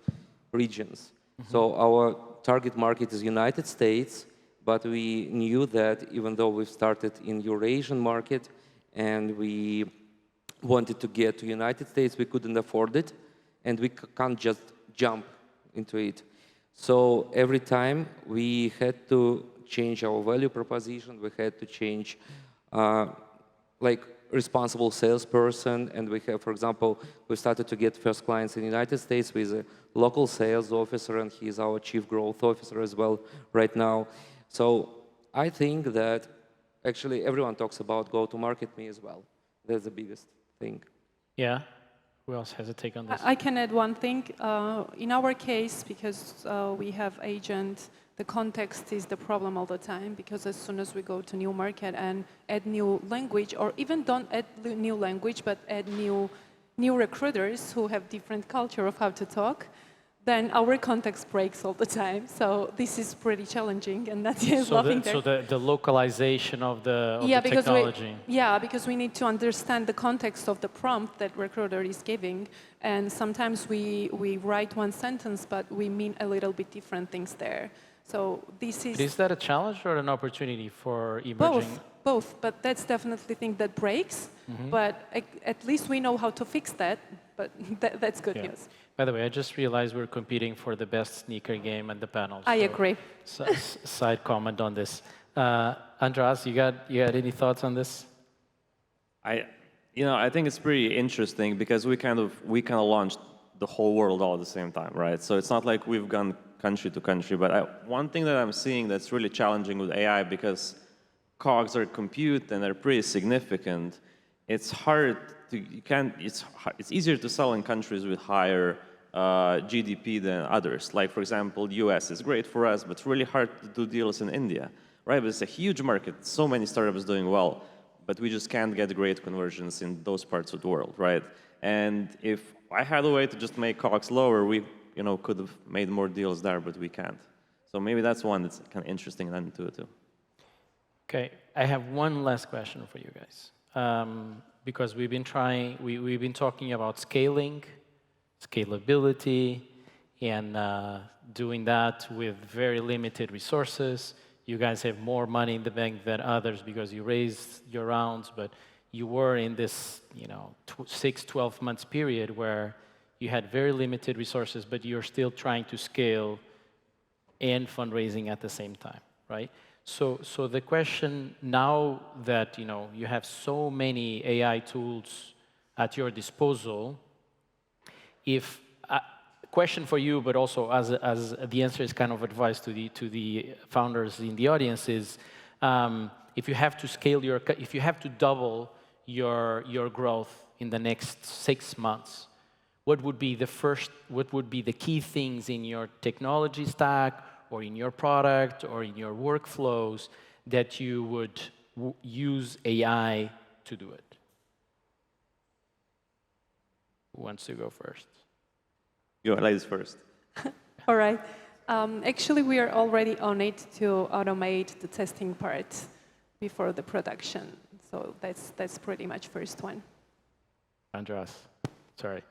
regions. So our target market is United States, but we knew that even though we've started in Eurasian market and we wanted to get to United States, we couldn't afford it, and we can't just jump into it. So every time we had to change our value proposition, we had to change like responsible salesperson, and we have, for example, we started to get first clients in the United States with a local sales officer, and he's our chief growth officer as well right now. So I think that actually everyone talks about go-to-market, me as well. That's the biggest thing. Yeah? Who else has a take on this? I can add one thing. In our case, because we have agent, the context is the problem all the time, because as soon as we go to new market and add new language, or even don't add new language, but add new recruiters who have different culture of how to talk, then our context breaks all the time. So this is pretty challenging, and that's laughing there. So the localization of the because technology. because we need to understand the context of the prompt that recruiter is giving, and sometimes we write one sentence, but we mean a little bit different things there. So this is... Is that a challenge or an opportunity for emerging? Both, but that's definitely the thing that breaks. But at least we know how to fix that, but that's good news. By the way, I just realized we're competing for the best sneaker game at the panel. I agree. Side comment on this. Andras, you got any thoughts on this? I think it's pretty interesting because we kind of launched the whole world all at the same time, right? So it's not like we've gone country to country, but one thing that I'm seeing that's really challenging with AI, because COGS are compute and they're pretty significant, it's hard to, it's easier to sell in countries with higher GDP than others. Like, for example, US is great for us, but it's really hard to do deals in India, right? But it's a huge market, so many startups doing well, but we just can't get great conversions in those parts of the world, right? And if I had a way to just make COGS lower, we could have made more deals there, but we can't. So maybe that's one that's kind of interesting and intuitive. Okay, I have one last question for you guys. Because we've been talking about scaling, scalability, and doing that with very limited resources. You guys have more money in the bank than others because you raised your rounds, but you were in this 6-12 months period where you had very limited resources, but you're still trying to scale and fundraising at the same time, right? So the question now that you have so many AI tools at your disposal, question for you, but also as the answer is kind of advice to the founders in the audience is, if you have to if you have to double your growth in the next 6 months, what would be the key things in your technology stack, or in your product, or in your workflows that you would use AI to do it? Who wants to go first? You ladies first. All right. Actually, we are already on it to automate the testing part before the production. So that's pretty much first one. Andreas, sorry.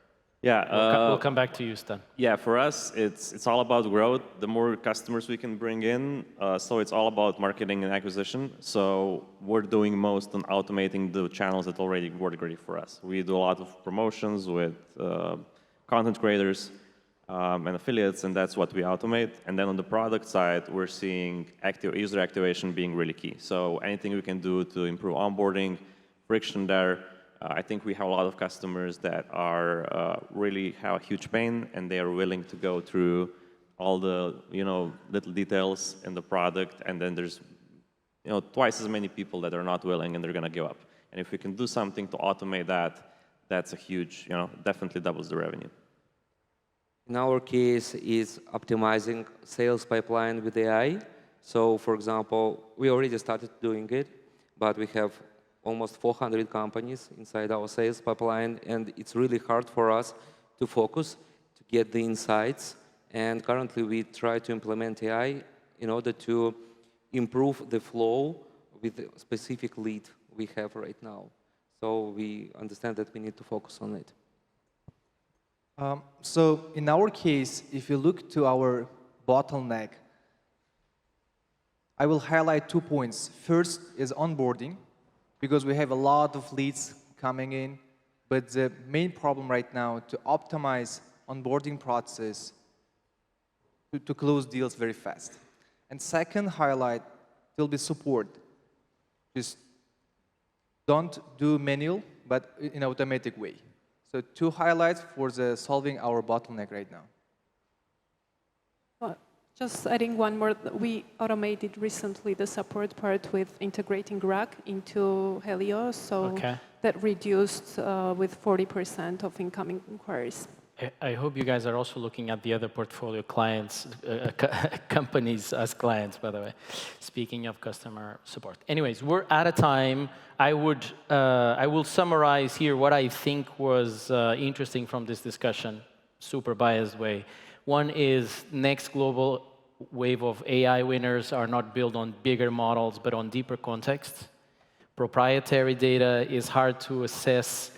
Yeah, we'll come back to you, Stan. Yeah, for us, it's all about growth. The more customers we can bring in, so it's all about marketing and acquisition. So we're doing most on automating the channels that already work great for us. We do a lot of promotions with content creators and affiliates, and that's what we automate. And then on the product side, we're seeing user activation being really key. So anything we can do to improve onboarding, friction there. I think we have a lot of customers that are really have a huge pain, and they are willing to go through all the little details in the product, and then there's twice as many people that are not willing, and they're going to give up. And if we can do something to automate that, that's a huge, definitely doubles the revenue. In our case, is optimizing sales pipeline with AI. So, for example, we already started doing it, but we have almost 400 companies inside our sales pipeline, and it's really hard for us to focus, to get the insights. And currently, we try to implement AI in order to improve the flow with the specific lead we have right now. So we understand that we need to focus on it. So in our case, if you look to our bottleneck, I will highlight 2 points. First is onboarding, because we have a lot of leads coming in, but the main problem right now to optimize onboarding process to close deals very fast. And second highlight will be support. Just don't do manual, but in an automatic way. So 2 highlights for solving our bottleneck right now. Just adding one more, we automated recently the support part with integrating RAG into Helio, so that reduced with 40% of incoming inquiries. I hope you guys are also looking at the other portfolio clients, companies as clients, by the way, speaking of customer support. Anyways, we're out of time. I will summarize here what I think was interesting from this discussion, super biased way. One is next global wave of AI winners are not built on bigger models, but on deeper context. Proprietary data is hard to assess,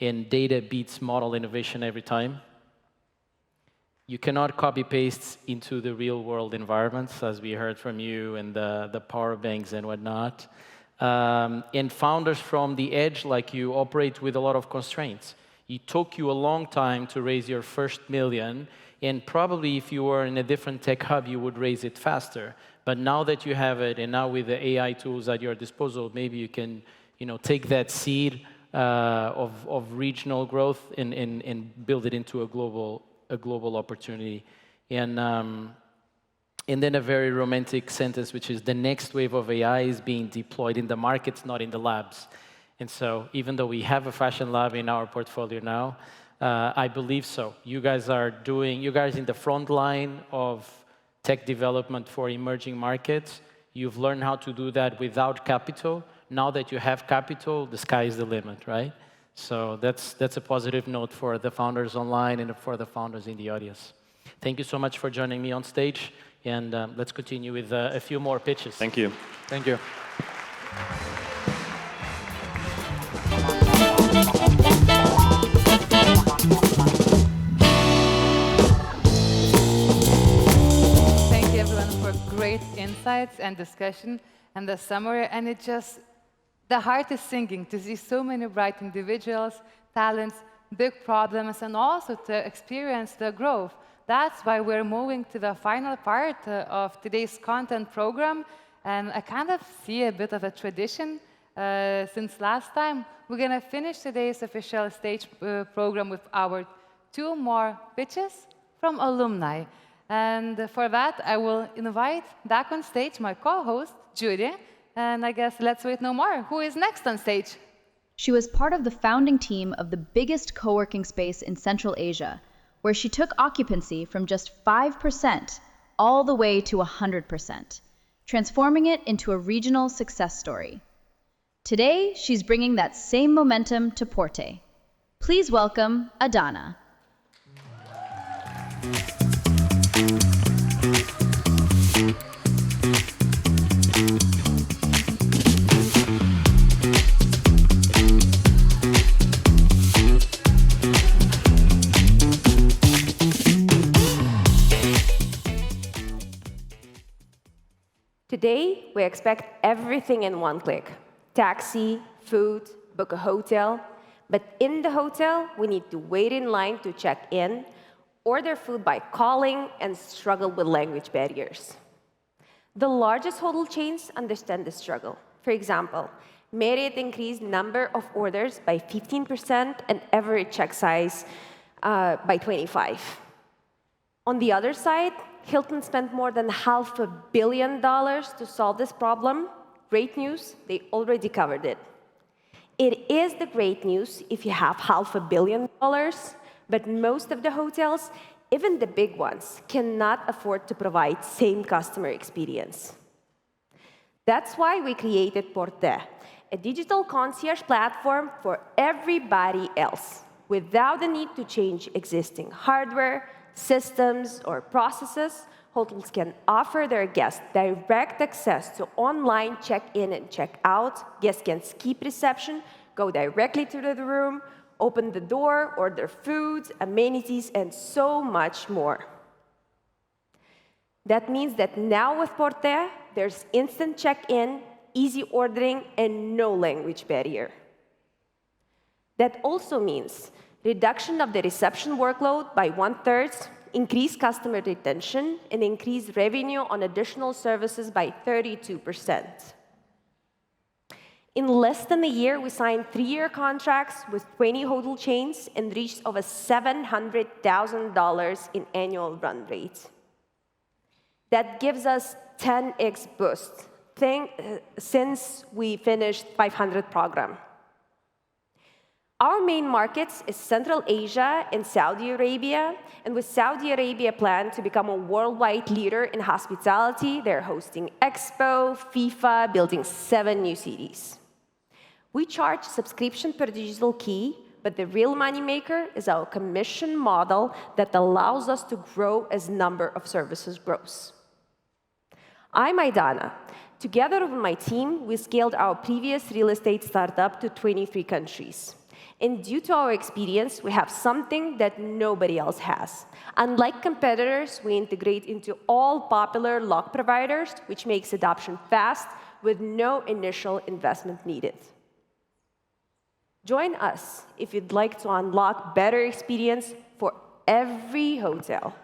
and data beats model innovation every time. You cannot copy-paste into the real-world environments, as we heard from you, and the power banks and whatnot. And founders from the edge, like you, operate with a lot of constraints. It took you a long time to raise your first million, and probably if you were in a different tech hub, you would raise it faster. But now that you have it, and now with the AI tools at your disposal, maybe you can take that seed of regional growth and build it into a global opportunity. And then a very romantic sentence, which is the next wave of AI is being deployed in the markets, not in the labs. And so even though we have a fashion lab in our portfolio now, I believe so. You guys in the front line of tech development for emerging markets. You've learned how to do that without capital. Now that you have capital, the sky is the limit, right? So that's a positive note for the founders online and for the founders in the audience. Thank you so much for joining me on stage. And let's continue with a few more pitches. Thank you. Thank you. Thank you, everyone, for great insights and discussion and the summary. And the heart is singing to see so many bright individuals, talents, big problems, and also to experience the growth. That's why we're moving to the final part of today's content program. And I kind of see a bit of a tradition since last time. We're going to finish today's official stage program with our 2 more pitches from alumni. And for that, I will invite back on stage my co-host, Judy. And I guess let's wait no more. Who is next on stage? She was part of the founding team of the biggest co-working space in Central Asia, where she took occupancy from just 5% all the way to 100%, transforming it into a regional success story. Today, she's bringing that same momentum to Porte. Please welcome Adana. Today, we expect everything in one click. Taxi, food, book a hotel. But in the hotel, we need to wait in line to check in, order food by calling, and struggle with language barriers. The largest hotel chains understand this struggle. For example, Marriott increased number of orders by 15% and average check size by 25%. On the other side, Hilton spent more than $500 million to solve this problem. Great news, they already covered it. It is the great news if you have $500 million, but most of the hotels, even the big ones, cannot afford to provide same customer experience. That's why we created Porte, a digital concierge platform for everybody else, without the need to change existing hardware, systems, or processes. Hotels can offer their guests direct access to online check-in and check-out. Guests can skip reception, go directly to the room, open the door, order food, amenities, and so much more. That means that now with Porte, there's instant check-in, easy ordering, and no language barrier. That also means reduction of the reception workload by 1/3, increased customer retention, and increased revenue on additional services by 32%. In less than a year, we signed 3-year contracts with 20 hotel chains and reached over $700,000 in annual run rate. That gives us 10x boost since we finished 500 program. Our main markets is Central Asia and Saudi Arabia, and with Saudi Arabia plan to become a worldwide leader in hospitality, they're hosting Expo, FIFA, building 7 new cities. We charge subscription per digital key, but the real moneymaker is our commission model that allows us to grow as number of services grows. I'm Aidana. Together with my team, we scaled our previous real estate startup to 23 countries. And due to our experience, we have something that nobody else has. Unlike competitors, we integrate into all popular lock providers, which makes adoption fast with no initial investment needed. Join us if you'd like to unlock better experience for every hotel.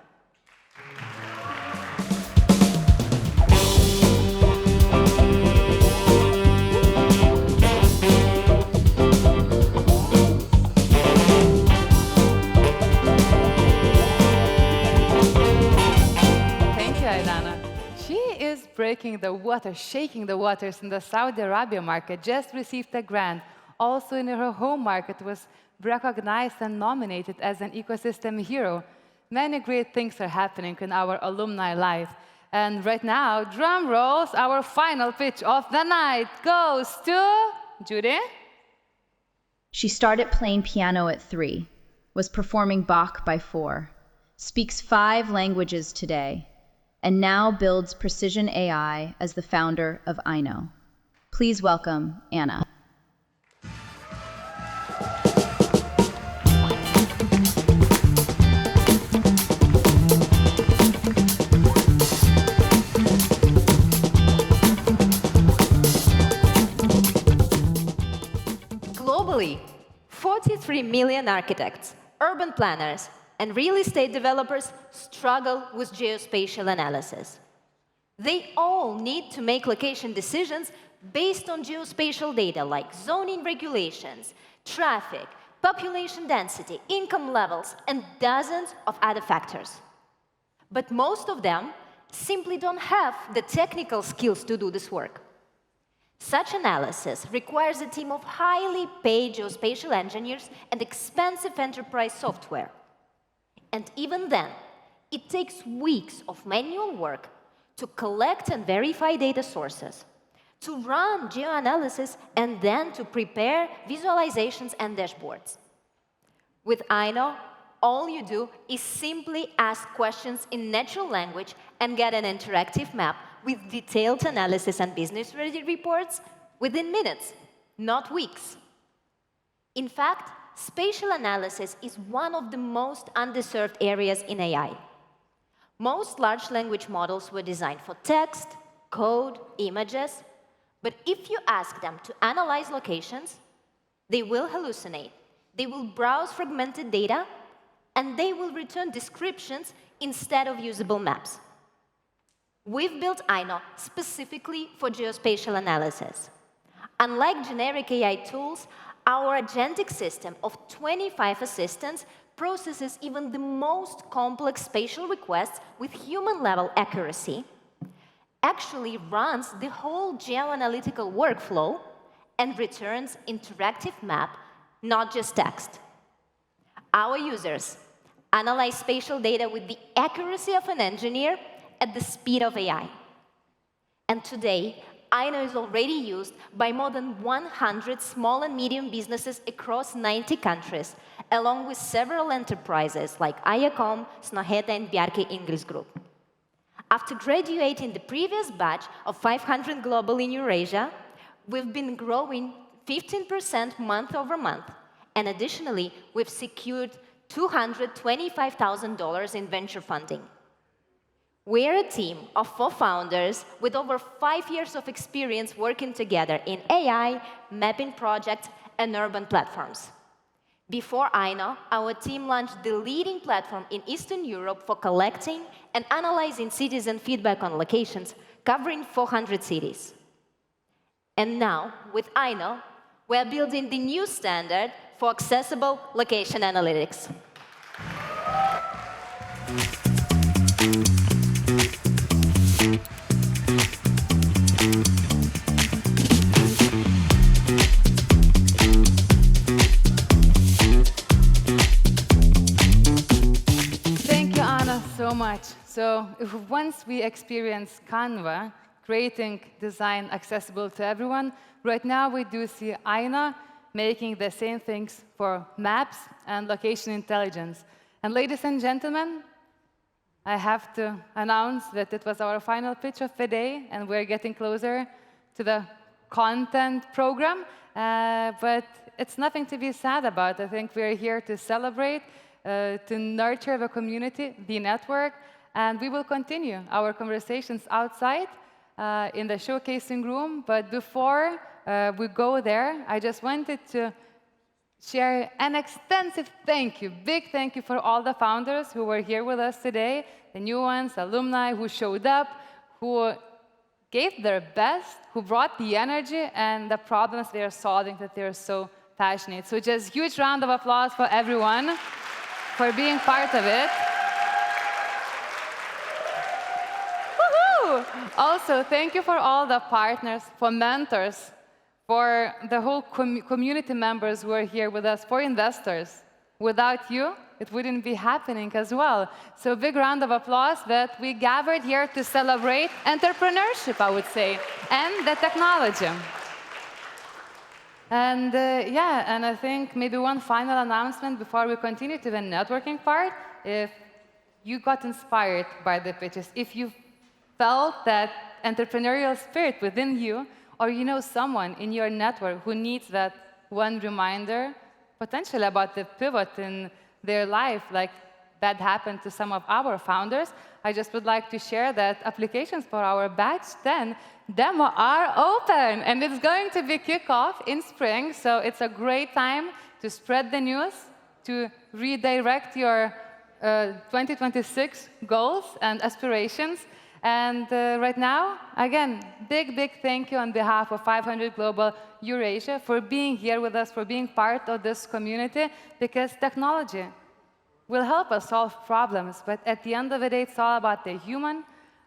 Breaking the water, shaking the waters in the Saudi Arabia market, just received a grant also in her home market, was recognized and nominated as an ecosystem hero. Many great things are happening in our alumni life. And right now, drum rolls, our final pitch of the night goes to Judy. She started playing piano at 3, was performing Bach by 4, speaks 5 languages today, and now builds precision AI as the founder of Aino. Please welcome Anna. Globally, 43 million architects, urban planners, and real estate developers struggle with geospatial analysis. They all need to make location decisions based on geospatial data like zoning regulations, traffic, population density, income levels, and dozens of other factors. But most of them simply don't have the technical skills to do this work. Such analysis requires a team of highly paid geospatial engineers and expensive enterprise software. And even then, it takes weeks of manual work to collect and verify data sources, to run geoanalysis, and then to prepare visualizations and dashboards. With Aino, all you do is simply ask questions in natural language and get an interactive map with detailed analysis and business-ready reports within minutes, not weeks. In fact, spatial analysis is one of the most underserved areas in AI. Most large language models were designed for text, code, images, but if you ask them to analyze locations, they will hallucinate, they will browse fragmented data, and they will return descriptions instead of usable maps. We've built Aino specifically for geospatial analysis. Unlike generic AI tools, our agentic system of 25 assistants processes even the most complex spatial requests with human-level accuracy, actually runs the whole geoanalytical workflow, and returns interactive map, not just text. Our users analyze spatial data with the accuracy of an engineer at the speed of AI. And today, Aino is already used by more than 100 small and medium businesses across 90 countries, along with several enterprises like Ayacom, Snoheta, and Bjarke Ingels Group. After graduating the previous batch of 500 global in Eurasia, we've been growing 15% month over month, and additionally, we've secured $225,000 in venture funding. We're a team of 4 founders with over 5 years of experience working together in AI, mapping projects, and urban platforms. Before Aino, our team launched the leading platform in Eastern Europe for collecting and analyzing citizen feedback on locations, covering 400 cities. And now, with Aino, we're building the new standard for accessible location analytics. Thank you, Anna, so much. So once we experience Canva creating design accessible to everyone, right now we do see Aina making the same things for maps and location intelligence. And ladies and gentlemen, I have to announce that it was our final pitch of the day, and we're getting closer to the content program. But it's nothing to be sad about. I think we're here to celebrate, to nurture the community, the network, and we will continue our conversations outside in the showcasing room. But before we go there, I just wanted to share an extensive thank you, big thank you for all the founders who were here with us today, the new ones, alumni who showed up, who gave their best, who brought the energy and the problems they are solving that they're so passionate. So just huge round of applause for everyone for being part of it. Woohoo! Also, thank you for all the partners, for mentors, for the whole community members who are here with us, for investors. Without you, it wouldn't be happening as well. So big round of applause that we gathered here to celebrate entrepreneurship, I would say, and the technology. And yeah, and I think maybe one final announcement before we continue to the networking part. If you got inspired by the pitches, if you felt that entrepreneurial spirit within you, or you know someone in your network who needs that one reminder, potentially about the pivot in their life, like that happened to some of our founders, I just would like to share that applications for our Batch 10 demo are open, and it's going to be kickoff in spring, so it's a great time to spread the news, to redirect your 2026 goals and aspirations. And right now, again, big, big thank you on behalf of 500 Global Eurasia for being here with us, for being part of this community, because technology will help us solve problems. But at the end of the day, it's all about the human,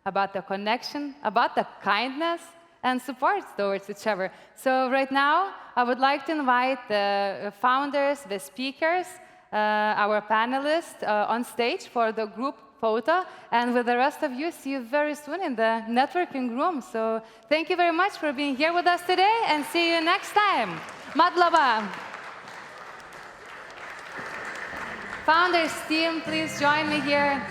about the connection, about the kindness and support towards each other. So right now, I would like to invite the founders, the speakers, our panelists on stage for the group photo, and with the rest of you, see you very soon in the networking room. So thank you very much for being here with us today, and see you next time. Madlaba. Founders team, please join me here.